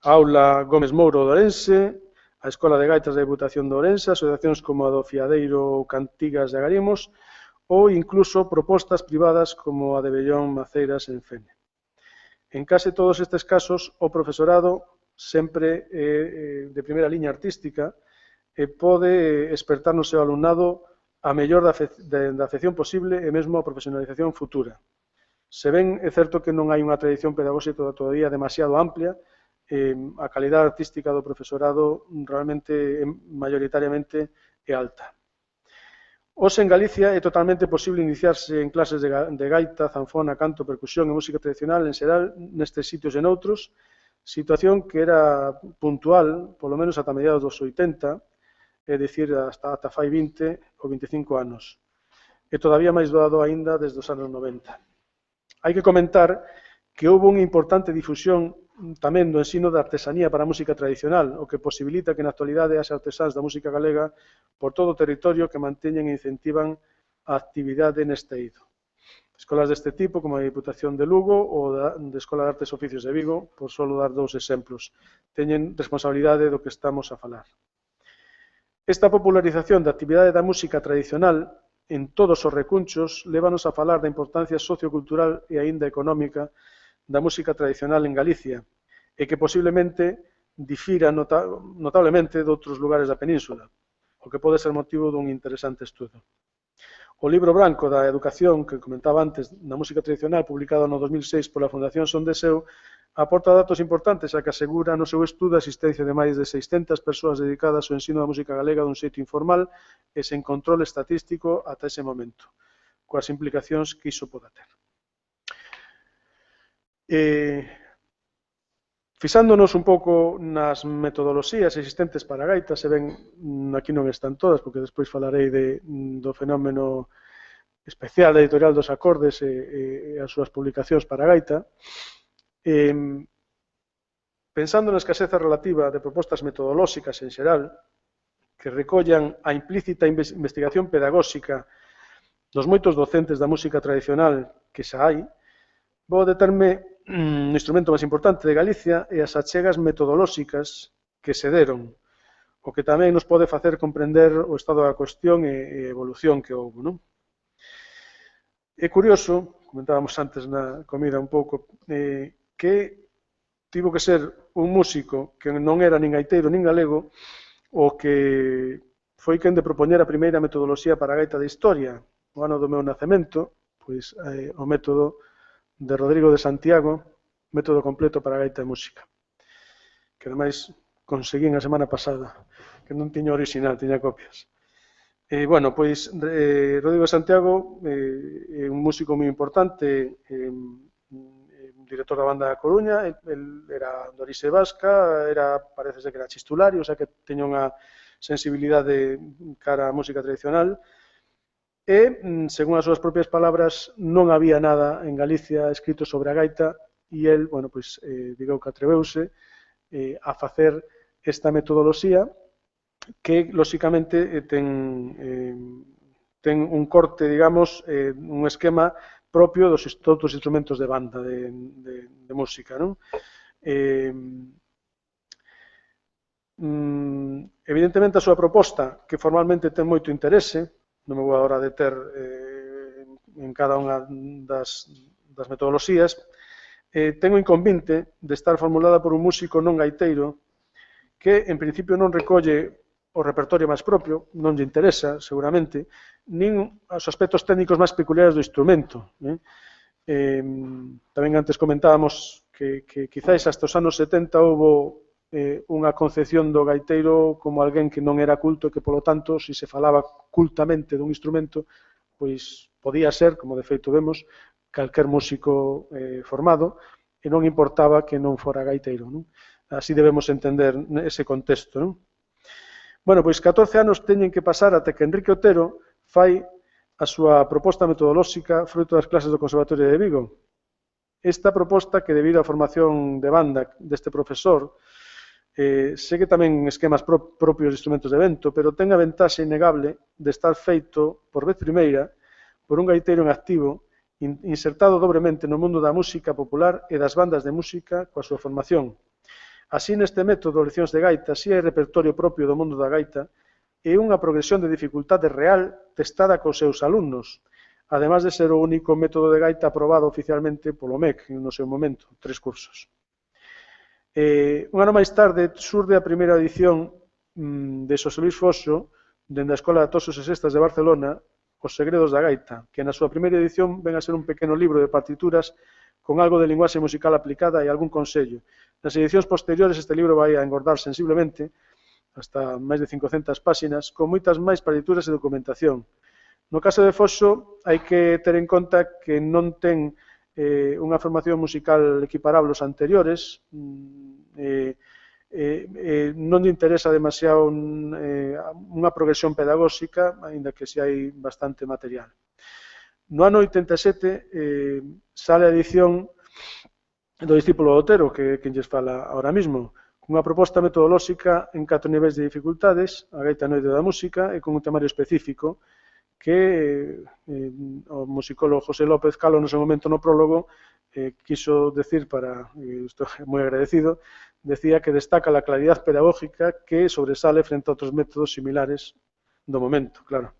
H: a Aula Gómez Mouro de Ourense, a Escola de Gaitas da Deputación de Ourense, asociacións como a do Fiadeiro ou Cantigas de Agarimos, ou incluso propostas privadas como a de Bellón Maceiras en Fene. En case todos estes casos, o profesorado sempre de primeira liña artística e pode espertar no seu alumnado a mellor da afección posible e mesmo a profesionalización futura. Se ben, é certo que non hai unha tradición pedagóxica todavía demasiado amplia, a calidade artística do profesorado realmente, maioritariamente, é alta. Hoxe en Galicia é totalmente posible iniciarse en clases de gaita, zanfona, canto, percusión e música tradicional en xeral nestes sitios e noutros, situación que era puntual, polo menos ata mediados dos 80, é dicir, ata fai 20 ou 25 anos, e todavía máis doado aínda desde os anos 90. Hai que comentar que houve unha importante difusión tamén do ensino da artesanía para a música tradicional, o que posibilita que na actualidade haxa artesáns da música galega por todo o territorio que manteñen e incentivan a actividade neste eido. Escolas deste tipo, como a Diputación de Lugo ou da Escola de Artes e Oficios de Vigo, por só dar dous exemplos, teñen responsabilidade do que estamos a falar. Esta popularización da actividade da música tradicional en todos os recunchos lévanos a falar da importancia sociocultural e aínda económica da música tradicional en Galicia e que posiblemente difira notablemente de outros lugares da península, o que pode ser motivo dun interesante estudo. O libro branco da educación, que comentaba antes, na música tradicional, publicado no 2006 pola Fundación Son Deseo, aporta datos importantes a que asegura no seu estudo a existencia de máis de 600 persoas dedicadas ao ensino da música galega dun xeito informal e sen control estatístico ata ese momento, coas implicacións que iso poda ter. Fixándonos un pouco nas metodoloxías existentes para a gaita, se ven, aquí non están todas, porque despois falarei do fenómeno especial da editorial dos acordes e as súas publicacións para a gaita, pensando na escaseza relativa de propostas metodolóxicas en xeral, que recollan a implícita investigación pedagóxica dos moitos docentes da música tradicional que xa hai, vou determe un instrumento máis importante de Galicia e as achegas metodolóxicas que se deron, o que tamén nos pode facer comprender o estado da cuestión e a evolución que houve, non? É curioso, comentábamos antes na comida un pouco, que tivo que ser un músico que non era nin gaiteiro nin galego o que foi quen de propoñer a primeira metodoloxía para a gaita de historia. O ano do meu nacemento, pois o método de Rodrigo de Santiago, método completo para gaita e música, que ademais conseguín a semana pasada, que non tiña original, tiña copias. Bueno, pois Rodrigo de Santiago é un músico moi importante, director da banda da Coruña, el era de orixe vasca, parece ser que era chistulario, o sea que teña unha sensibilidade cara á música tradicional, e, según as súas propias palabras, non había nada en Galicia escrito sobre a gaita e el, bueno, pois, digou que atreveuse a facer esta metodoloxía que, lóxicamente, ten un corte, digamos, un esquema propio dos outros instrumentos de banda de música, non? Evidentemente, a súa proposta, que formalmente ten moito interese, non me vou agora deter en cada unha das metodoloxías, ten o inconvinte de estar formulada por un músico non gaiteiro que, en principio, non recolle o repertorio máis propio, non lle interesa, seguramente, nin os aspectos técnicos máis peculiares do instrumento. Tamén antes comentábamos que quizáis hasta os anos 70 houve unha concepción do gaiteiro como alguén que non era culto e que, polo tanto, se se falaba cultamente dun instrumento, pois podía ser, como de feito vemos, calquer músico formado, e non importaba que non fora gaiteiro, non? Así debemos entender ese contexto, non? Bueno, pois 14 anos teñen que pasar até que Enrique Otero fai a súa proposta metodolóxica fruto das clases do Conservatorio de Vigo. Esta proposta, que debido á formación de banda deste profesor, segue tamén esquemas propios de instrumentos de vento, pero ten a ventaxe innegable de estar feito, por vez primeira, por un gaiteiro en activo, insertado dobremente no mundo da música popular e das bandas de música coa súa formación. Así, neste método, leccións de gaita, si hai repertorio propio do mundo da gaita e unha progresión de dificultade real testada cos seus alumnos, además de ser o único método de gaita aprobado oficialmente polo MEC no seu momento, 3 cursos. Un ano máis tarde surde a primeira edición de Xosé Luis Foxo, dende a Escola de Tosos e Sextas de Barcelona, Os segredos da gaita, que na súa primeira edición ven a ser un pequeno libro de partituras con algo de linguaxe musical aplicada e algún consello. Nas edicións posteriores este libro vai a engordar sensiblemente, hasta máis de 500 páxinas, con moitas máis partituras e documentación. No caso de Foxo, hai que ter en conta que non ten unha formación musical equiparable aos anteriores, Non lle interesa demasiado unha progresión pedagóxica, aínda que si hai bastante material. No ano 87 sale a edición do discípulo de Otero, que lles fala ahora mismo, cunha proposta metodolóxica en 4 niveis de dificultades, a gaita noite da música, e con un temario específico que o musicólogo José López Calo, no seu momento no prólogo, quiso decir, estou moi agradecido, decía que destaca a claridad pedagógica que sobresale frente a outros métodos similares do momento, claro.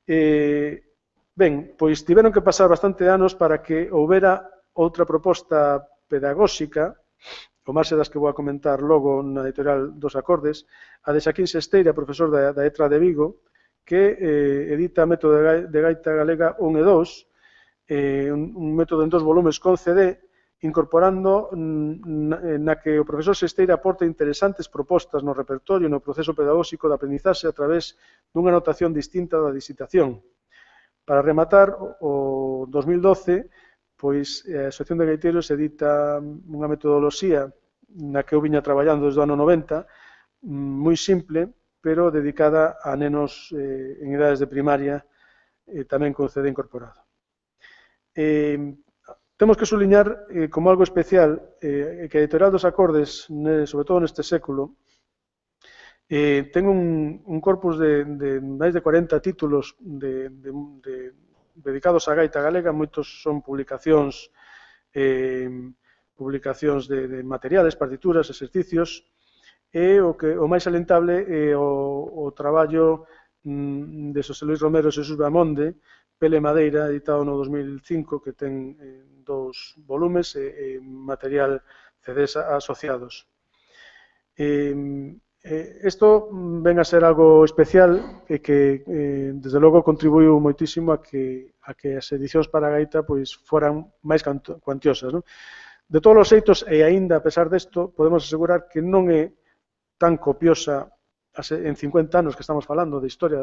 H: Ben, pois tiveron que pasar bastante anos para que houbera outra proposta pedagóxica, o marxe das que vou a comentar logo na editorial dos Acordes, a de Xaquín Sesteira, profesor da ETRA de Vigo, que edita Método de Gaita Galega 1 e 2, un método en 2 volumes con CD, incorporando na que o profesor Sesteira aporta interesantes propostas no repertorio e no proceso pedagóxico de aprendizaxe a través dunha notación distinta da disitación. Para rematar, o 2012, pois a Asociación de Gaiteiros edita unha metodoloxía na que eu viña traballando desde o ano 90, moi simple, pero dedicada a nenos en idades de primaria, tamén con CD incorporado. Temos que subliñar como algo especial que a editorial dos Acordes, sobre todo neste século, ten un corpus de máis de 40 títulos dedicados á gaita galega, moitos son publicacións de materiales, partituras, exercicios, e o máis alentable é o traballo de Xosé Luis Romero e Xesús Bamonde, Pele Madeira, editado no 2005, que ten 2 volumes e material CDs asociados. Isto ven a ser algo especial e que, desde logo, contribuiu moitísimo a que as edicións para a gaita foran máis cuantiosas. De todos os xeitos, e aínda a pesar desto, podemos asegurar que non é tan copiosa en 50 anos que estamos falando de historia,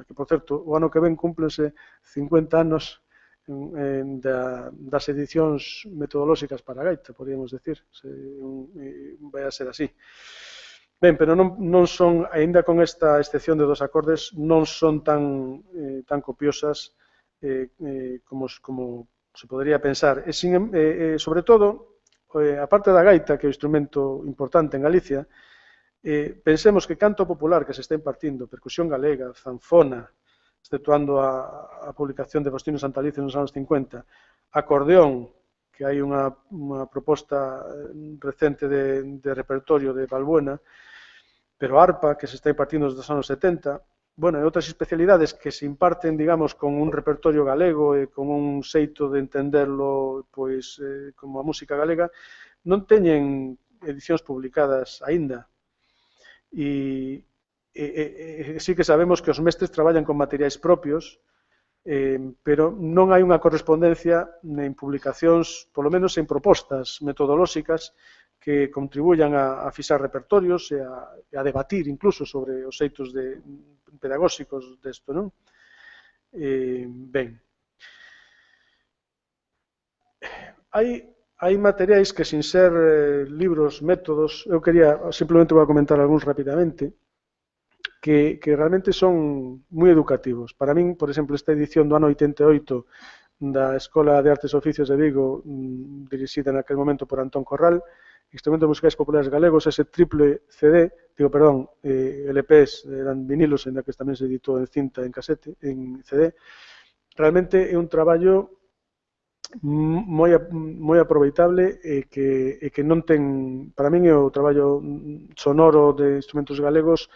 H: que, por certo, o ano que ven cúmplense 50 anos das edicións metodolóxicas para a gaita, podríamos decir, vai a ser así. Ben, pero non son, aínda con esta excepción de dos acordes, non son tan copiosas como se podría pensar. Sobre todo, a parte da gaita, que é un instrumento importante en Galicia, pensemos que canto popular que se está impartindo, percusión galega, zanfona, exceptuando a publicación de Faustino Santalice nos anos 50, acordeón, que hai unha proposta recente de repertorio de Balbuena, pero arpa, que se está impartindo desde os anos 70, bueno, e outras especialidades que se imparten, digamos, con un repertorio galego e con un xeito de entenderlo, pois, como a música galega, non teñen edicións publicadas aínda. E sí que sabemos que os mestres traballan con materiais propios, pero non hai unha correspondencia en publicacións, polo menos en propostas metodolóxicas que contribuyan a fixar repertorios e a debatir incluso sobre os xeitos pedagóxicos desto, non? Ben, hai materiais que, sin ser libros, métodos, eu quería, simplemente vou comentar algúns rapidamente, que realmente son moi educativos. Para min, por exemplo, esta edición do ano 88 da Escola de Artes e Oficios de Vigo, dirixida naquel momento por Antón Corral, Instrumentos Musicais Populares Galegos, ese triple CD, LPs, eran vinilos, en que tamén se editou en cinta, en casete, en CD, realmente é un traballo moi aproveitable e que non ten, para min é o traballo sonoro de instrumentos galegos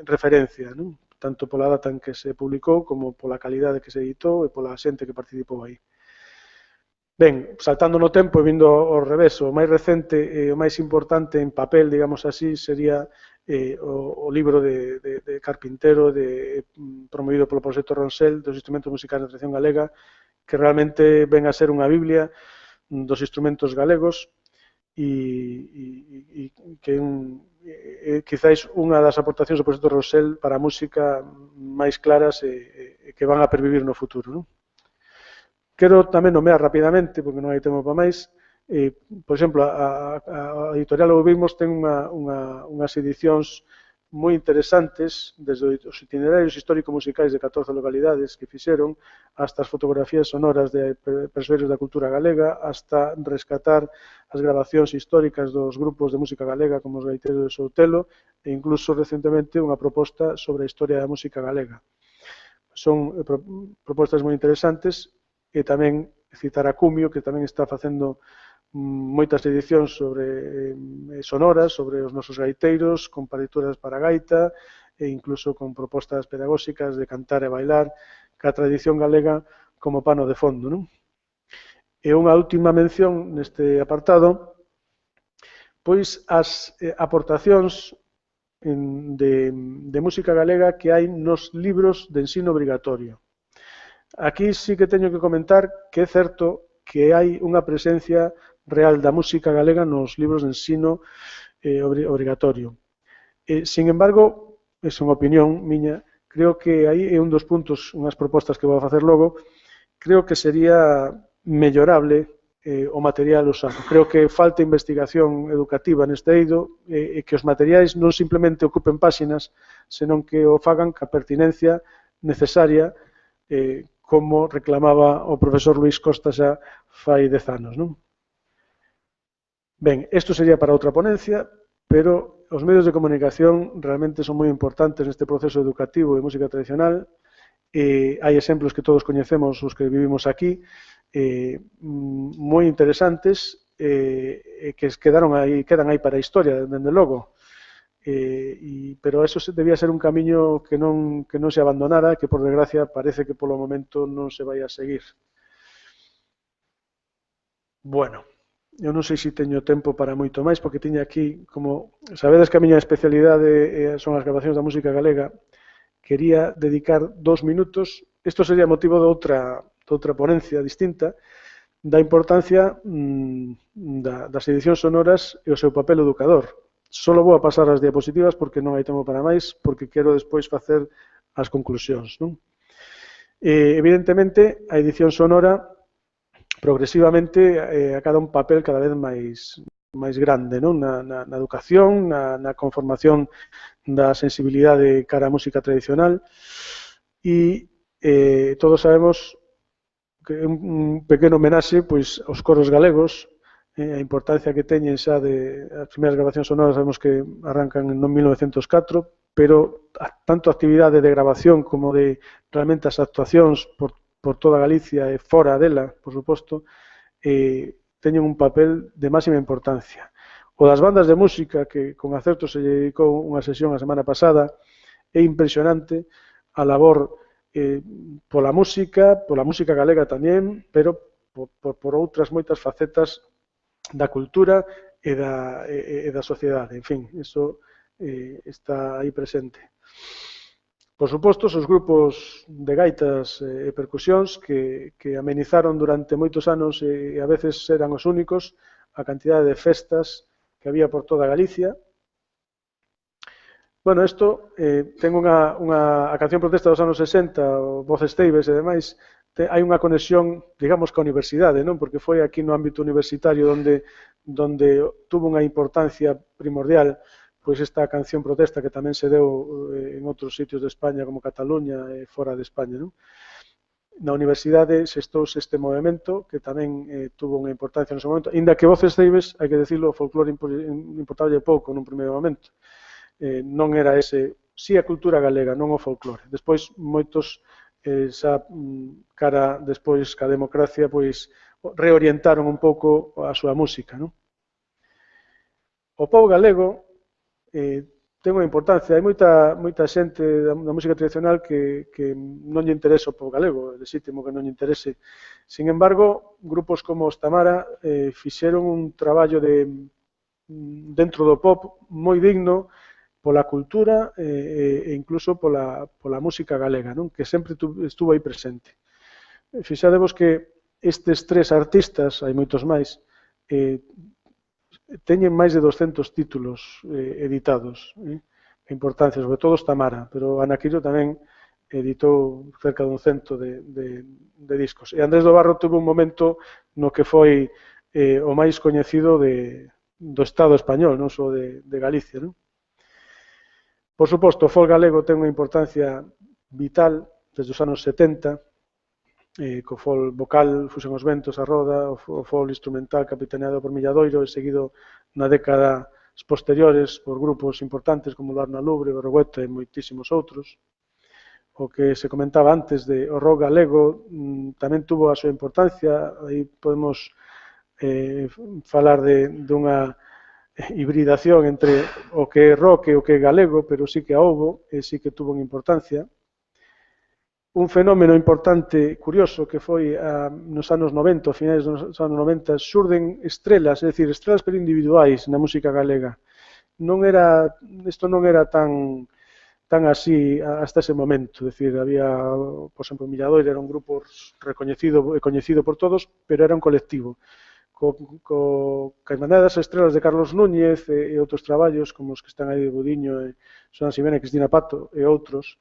H: referencia, non? Tanto pola data en que se publicou como pola calidade que se editou e pola xente que participou aí. Ben, saltando no tempo e vindo ao revés, o máis recente e o máis importante en papel, digamos así, sería o libro de Carpintero, promovido polo proxecto Ronsel, dos instrumentos musicais da tradición galega, que realmente ven a ser unha biblia dos instrumentos galegos e que é quizáis unha das aportacións do proxecto Ronsel para a música máis claras e que van a pervivir no futuro, non? Quero tamén nomear rapidamente, porque non hai tempo para máis, Por exemplo, a editorial Ouvimos ten unhas edicións moi interesantes, desde os itinerarios histórico-musicais de 14 localidades que fixeron, hasta as fotografías sonoras de persoeiros da cultura galega, hasta rescatar as grabacións históricas dos grupos de música galega como os Gaiteiros de Soutelo, e incluso recentemente unha proposta sobre a historia da música galega. Son propostas moi interesantes, e tamén citar a Cumio, que tamén está facendo moitas edicións sobre sonoras, sobre os nosos gaiteiros, con partituras para gaita e incluso con propostas pedagóxicas de cantar e bailar, ca tradición galega como pano de fondo, non? E unha última mención neste apartado, pois as aportacións de música galega que hai nos libros de ensino obrigatorio. Aquí sí que teño que comentar que é certo que hai unha presencia real da música galega nos libros de ensino obrigatorio. Sin embargo, é unha opinión miña, creo que aí é un dos puntos, unhas propostas que vou a facer logo, creo que sería mellorable o material usado. Creo que falta investigación educativa neste eido e que os materiais non simplemente ocupen páxinas, senón que o fagan ca pertinencia necesaria, como reclamaba o profesor Luís Costa xa fai 10 anos, non? Ben, isto sería para outra ponencia, pero os medios de comunicación realmente son moi importantes neste proceso educativo de música tradicional. Hai exemplos que todos coñecemos, os que vivimos aquí, moi interesantes, que quedan aí para a historia, dende logo. Pero eso debía ser un camiño que non se abandonara, que por desgracia parece que polo momento non se vai a seguir. Bueno, eu non sei se teño tempo para moito máis, porque tiña aquí, como sabedes que a miña especialidade son as grabacións da música galega, quería dedicar 2 minutos, isto sería motivo de outra ponencia distinta, da importancia das edicións sonoras e o seu papel educador. Só vou a pasar as diapositivas porque non hai tempo para máis, porque quero despois facer as conclusións, non? Evidentemente, a edición sonora progresivamente acada un papel cada vez máis grande, non? Na educación, na conformación da sensibilidade cara á música tradicional, e todos sabemos que un pequeno homenaxe pois, aos coros galegos, a importancia que teñen xa as primeiras grabacións sonoras, sabemos que arrancan en 1904, pero tanto a actividade de grabación como de realmente as actuacións por toda Galicia e fora dela, por suposto, teñen un papel de máxima importancia. O das bandas de música, que con acerto se dedicou unha sesión a semana pasada, é impresionante a labor pola música galega tamén, pero por outras moitas facetas da cultura e da sociedade. En fin, iso está aí presente. Por suposto, os grupos de gaitas e percusións que amenizaron durante moitos anos e a veces eran os únicos a cantidade de festas que había por toda Galicia. Bueno, isto ten a canción protesta dos anos 60, o Voces Teibes e demais, hai unha conexión, digamos, ca universidade, non? Porque foi aquí no ámbito universitario donde tuvo unha importancia primordial pois esta canción protesta que tamén se deu en outros sitios de España como Cataluña e fora de España, non? Na universidade xestouse este movimento que tamén tuvo unha importancia no seu momento, inda que Voces Ceibes, hai que decirlo, o folclore importalle pouco nun primeiro momento. Non era ese, si a cultura galega, non o folclore. Despois, moitos, xa cara despois ca democracia, pois reorientaron un pouco a súa música, non? O pobo galego ten unha importancia. Hai moita xente da música tradicional que non lle interesa o pobo galego, é legítimo que non lle interese. Sin embargo, grupos como os Tamara fixeron un traballo dentro do pop moi digno pola cultura e incluso pola música galega, non? Que sempre estuvo aí presente. Fixadevos que estes 3 artistas, hai moitos máis, teñen máis de 200 títulos editados. A importancia, sobre todo os Tamara, pero Ana Quiro tamén editou cerca dun 100 de discos. E Andrés do Barro tuvo un momento no que foi o máis coñecido do Estado español, non só de Galicia. Non? Por suposto, o folk galego ten unha importancia vital desde os anos 70, co folk vocal Fuxen os ventos, a roda, o folk instrumental capitaneado por Milladoiro e seguido na década posteriores por grupos importantes como o Arna Lubre, o Regueta e moitísimos outros. O que se comentaba antes de o rock galego tamén tuvo a súa importancia, aí podemos falar dunha hibridación entre o que é rock e o que é galego, pero sí que a houbo e sí que tuvo unha importancia. Un fenómeno importante, curioso, que foi nos anos 90, a finais dos anos 90, xurden estrelas, é dicir, estrelas pero individuais na música galega. Isto non era tan así hasta ese momento, é dicir, había, por exemplo, Milladoiro era un grupo recoñecido e coñecido por todos, pero era un colectivo. Caimandade das Estrelas de Carlos Núñez e outros traballos como os que están aí de Budiño e Susana Ximena, Cristina Pato e outros,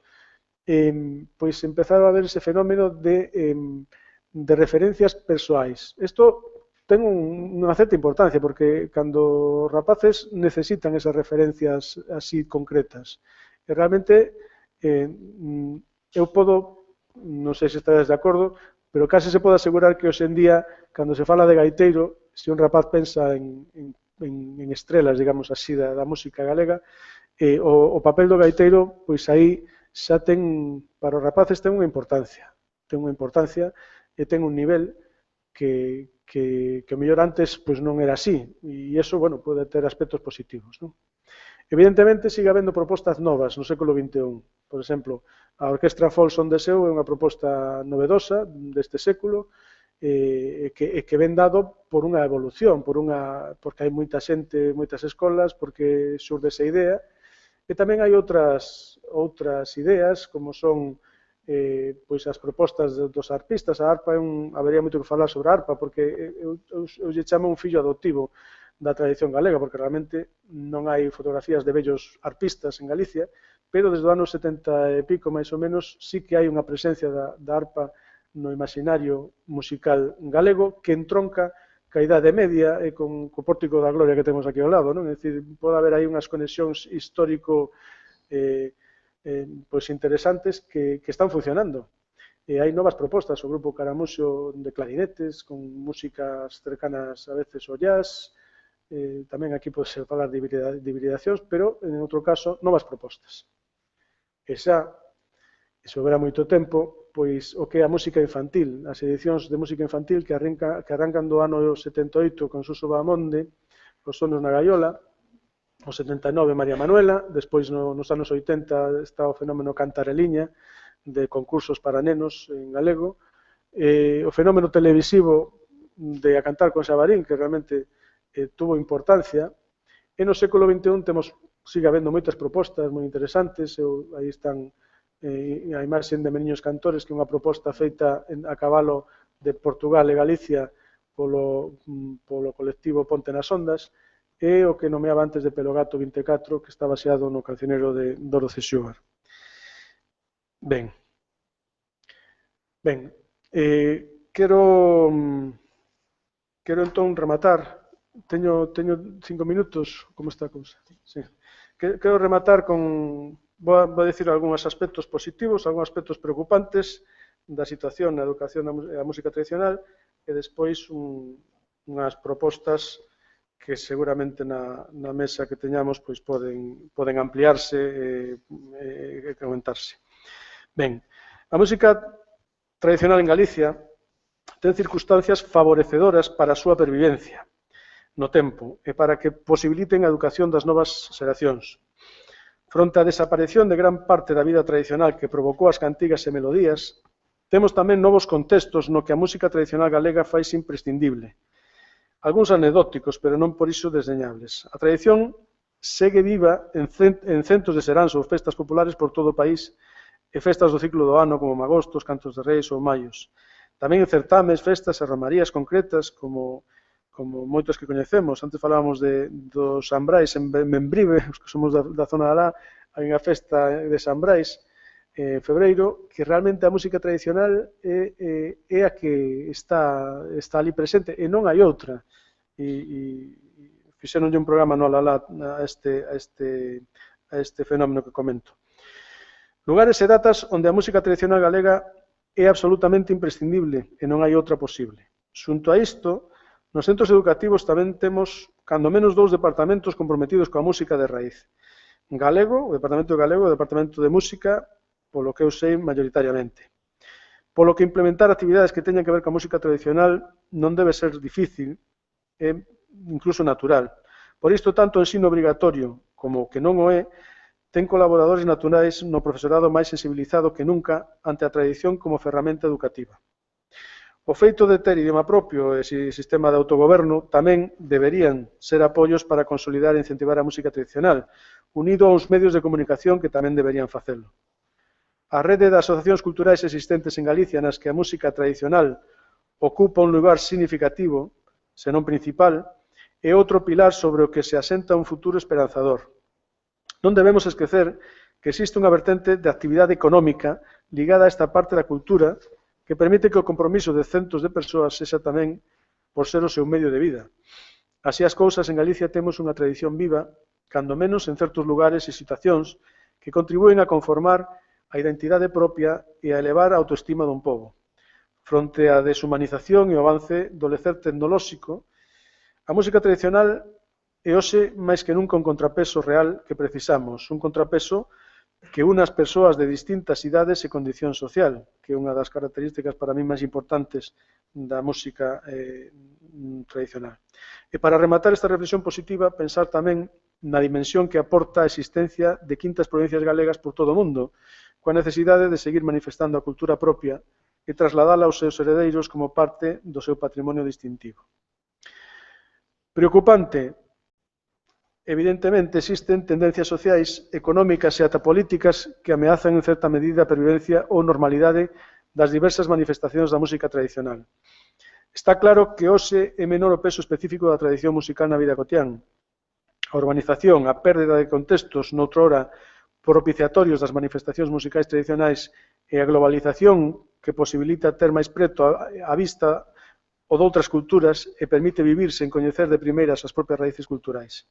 H: pois empezaron a ver ese fenómeno de referencias persoais. Isto ten unha certa importancia porque cando os rapaces necesitan esas referencias así concretas e realmente eu podo, non sei se estades de acordo, pero case se pode asegurar que hoxe en día, cando se fala de gaiteiro, se un rapaz pensa en estrelas, digamos así, da música galega, o papel do gaiteiro, pois aí xa ten, para os rapaces ten unha importancia e ten un nivel que o mellor antes pois non era así, e iso, bueno, pode ter aspectos positivos, non? Evidentemente, sigue habendo propostas novas no século XXI. Por exemplo, a Orquestra Folk Son de Seu é unha proposta novedosa deste século que ven dado por unha evolución, porque hai moita xente, moitas escolas, porque xurde esa idea, e tamén hai outras ideas, como son pois as propostas dos arpistas. A arpa habería moito que falar sobre a arpa, porque eu lle chamo un fillo adoptivo da tradición galega, porque realmente non hai fotografías de vellos arpistas en Galicia, pero desde os anos 70 e pico, máis ou menos, sí que hai unha presencia da arpa no imaginario musical galego que entronca ca Idade Media e co Pórtico da Gloria que temos aquí ao lado, non? É dicir, pode haber aí unhas conexións histórico pois interesantes que están funcionando. E hai novas propostas, o grupo Caramuxo de clarinetes, con músicas cercanas a veces ao jazz. Tamén aquí pode ser falar de hibridacións, pero en outro caso novas propostas. E xa, se houbera moito tempo, pois o que é a música infantil, as edicións de música infantil que arrancan do ano 78 con Suso Bahamonde, Os sonos na gaiola, o 79 María Manuela, despois nos anos 80 está o fenómeno Cantareliña, de concursos para nenos en galego, o fenómeno televisivo de A cantar con Xabarín, que realmente tuvo importancia, e no século XXI sigue habendo moitas propostas moi interesantes, aí están a imaxen de Meniños Cantores, que é unha proposta feita a cabalo de Portugal e Galicia polo colectivo Ponte nas Ondas, e o que nomeaba antes de Pelogato 24, que está baseado no cancionero de Dorothy Sugar. Ben, quero entón rematar. Teño 5 minutos, como está a cousa? Sí. Quero rematar con, vou a decir algúns aspectos positivos, algúns aspectos preocupantes da situación na educación da música tradicional e despois unhas propostas que seguramente na mesa que teñamos pois poden ampliarse e comentarse. Ben, a música tradicional en Galicia ten circunstancias favorecedoras para a súa pervivencia no tempo e para que posibiliten a educación das novas xeracións. Fronte á desaparición de gran parte da vida tradicional que provocou as cantigas e melodías, temos tamén novos contextos no que a música tradicional galega faise imprescindible. Algúns anecdóticos, pero non por iso desdeñables. A tradición segue viva en centos de seráns ou festas populares por todo o país e festas do ciclo do ano como magostos, cantos de reis ou maios. Tamén en certames, festas e romarías concretas como moitos que coñecemos. Antes falábamos dos San Brais en Membrive, os que somos da zona de alá, hai unha festa de San Brais, febreiro, que realmente a música tradicional é a que está ali presente, e non hai outra. E fixeronlle un programa no Lalá a este fenómeno que comento. Lugares e datas onde a música tradicional galega é absolutamente imprescindible e non hai outra posible. Xunto a isto, nos centros educativos tamén temos, cando menos, 2 departamentos comprometidos coa música de raíz. Galego, o Departamento de Galego, e o Departamento de Música, polo que eu sei, maioritariamente. Polo que implementar actividades que teñan que ver coa música tradicional non debe ser difícil, é incluso natural. Por isto, tanto o ensino obrigatorio como o que non o é, ten colaboradores naturais no profesorado máis sensibilizado que nunca ante a tradición como ferramenta educativa. O feito de ter idioma propio e sistema de autogoberno tamén deberían ser apoios para consolidar e incentivar a música tradicional, unido aos medios de comunicación que tamén deberían facelo. A rede de asociacións culturais existentes en Galicia nas que a música tradicional ocupa un lugar significativo, senón principal, é outro pilar sobre o que se asenta un futuro esperanzador. Non debemos esquecer que existe unha vertente de actividade económica ligada a esta parte da cultura que permite que o compromiso de centos de persoas sexa tamén por ser o seu medio de vida. Así as cousas, en Galicia temos unha tradición viva, cando menos en certos lugares e situacións, que contribúen a conformar a identidade propia e a elevar a autoestima dun pobo. Fronte á deshumanización e o avance do lecer tecnolóxico, a música tradicional é hoxe máis que nunca un contrapeso real que precisamos, un contrapeso que une as persoas de distintas idades e condición social, que é unha das características para mí máis importantes da música tradicional. E para rematar esta reflexión positiva, pensar tamén na dimensión que aporta a existencia de quintas provincias galegas por todo o mundo, coa necesidade de seguir manifestando a cultura propia e trasladala aos seus heredeiros como parte do seu patrimonio distintivo. Preocupante, evidentemente, existen tendencias sociais, económicas e ata políticas que ameazan en certa medida a pervivencia ou normalidade das diversas manifestacións da música tradicional. Está claro que hoxe é menor o peso específico da tradición musical na vida cotián. A urbanización, a pérdida de contextos noutrora propiciatorios das manifestacións musicais tradicionais e a globalización que posibilita ter máis preto a vista o doutras culturas e permite vivir sen coñecer de primeiras as propias raíces culturais.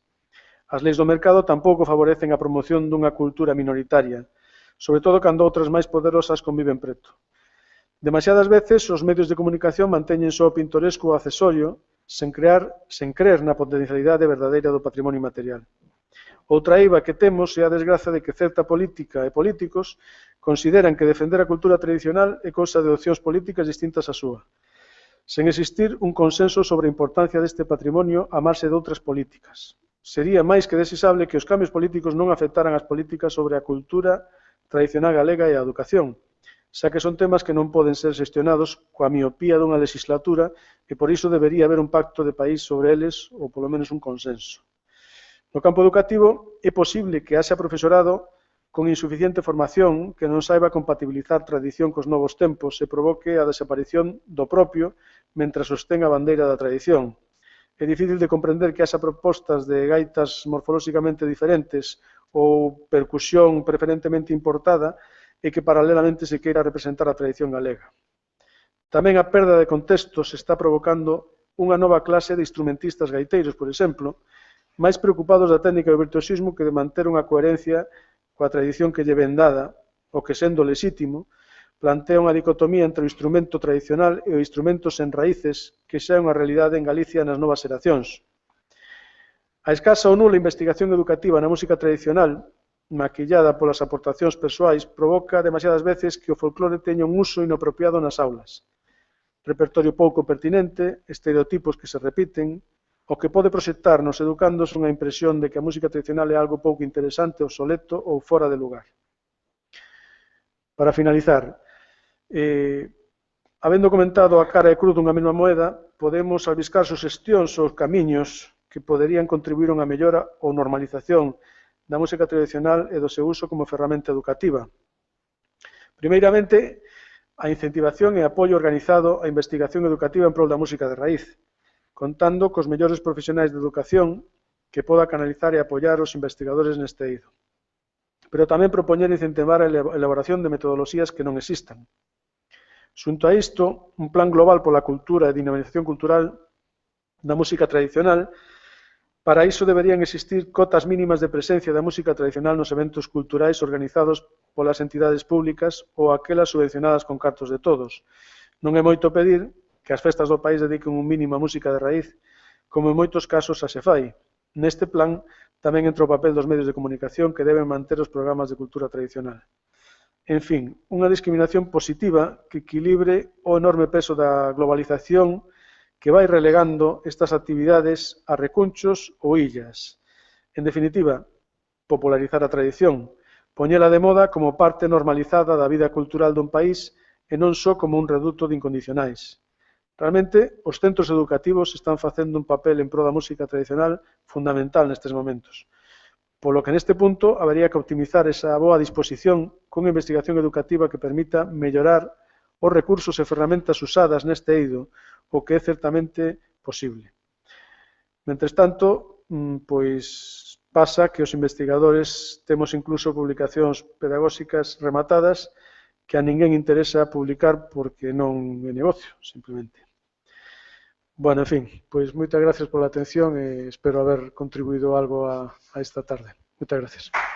H: As leis do mercado tampouco favorecen a promoción dunha cultura minoritaria, sobre todo cando outras máis poderosas conviven preto. Demasiadas veces os medios de comunicación manteñen só o pintoresco ou accesorio sen crer na potencialidade verdadeira do patrimonio material. Outra eiva que temos é a desgraza de que certa política e políticos consideran que defender a cultura tradicional é cousa de opcións políticas distintas á súa, sen existir un consenso sobre a importancia deste patrimonio a marxe de outras políticas. Sería máis que desexable que os cambios políticos non afectaran as políticas sobre a cultura tradicional galega e a educación, xa que son temas que non poden ser xestionados coa miopía dunha legislatura e por iso debería haber un pacto de país sobre eles ou polo menos un consenso. No campo educativo é posible que haxa profesorado con insuficiente formación que non saiba compatibilizar tradición cos novos tempos e provoque a desaparición do propio mentras sostén a bandeira da tradición. É difícil de comprender que haxa propostas de gaitas morfolóxicamente diferentes ou percusión preferentemente importada e que paralelamente se queira representar a tradición galega. Tamén a perda de contextos está provocando unha nova clase de instrumentistas gaiteiros, por exemplo, máis preocupados da técnica e do virtuosismo que de manter unha coherencia coa tradición que lle ven dada, o que, sendo lexítimo, plantea unha dicotomía entre o instrumento tradicional e o instrumento sen raíces que xa é unha realidade en Galicia nas novas xeracións. A escasa ou nula investigación educativa na música tradicional, maquillada polas aportacións persoais, provoca demasiadas veces que o folclore teña un uso inapropiado nas aulas. Repertorio pouco pertinente, estereotipos que se repiten, o que pode proxectar nos educandos unha impresión de que a música tradicional é algo pouco interesante, obsoleto ou fora de lugar. Para finalizar, habendo comentado a cara e cruz dunha mesma moeda, podemos albiscar suxestións ou camiños que poderían contribuir a unha mellora ou normalización da música tradicional e do seu uso como ferramenta educativa. Primeiramente, a incentivación e apoio organizado á investigación educativa en prol da música de raíz, contando cos mellores profesionais de educación que poda canalizar e apoiar os investigadores neste eido. pero tamén propoñer incentivar a elaboración de metodoloxías que non existan. Xunto a isto, un plan global pola cultura e dinamización cultural da música tradicional. Para iso deberían existir cotas mínimas de presencia da música tradicional nos eventos culturais organizados polas entidades públicas ou aquelas subvencionadas con cartos de todos. Non é moito pedir que as festas do país dediquen un mínimo a música de raíz, como en moitos casos xa se fai. Neste plan tamén entra o papel dos medios de comunicación que deben manter os programas de cultura tradicional. En fin, unha discriminación positiva que equilibre o enorme peso da globalización que vai relegando estas actividades a recunchos ou illas. En definitiva, popularizar a tradición, poñela de moda como parte normalizada da vida cultural dun país e non só como un reduto de incondicionais. Realmente, os centros educativos están facendo un papel en pro da música tradicional fundamental nestes momentos. Polo que neste punto habería que optimizar esa boa disposición cunha investigación educativa que permita mellorar os recursos e ferramentas usadas neste eido, o que é certamente posible. Mentres tanto, pois pasa que os investigadores temos incluso publicacións pedagóxicas rematadas que a ninguén interesa publicar porque non é negocio, simplemente. Bueno, en fin, pois moitas gracias pola atención e espero haber contribuído algo a esta tarde. Moitas gracias.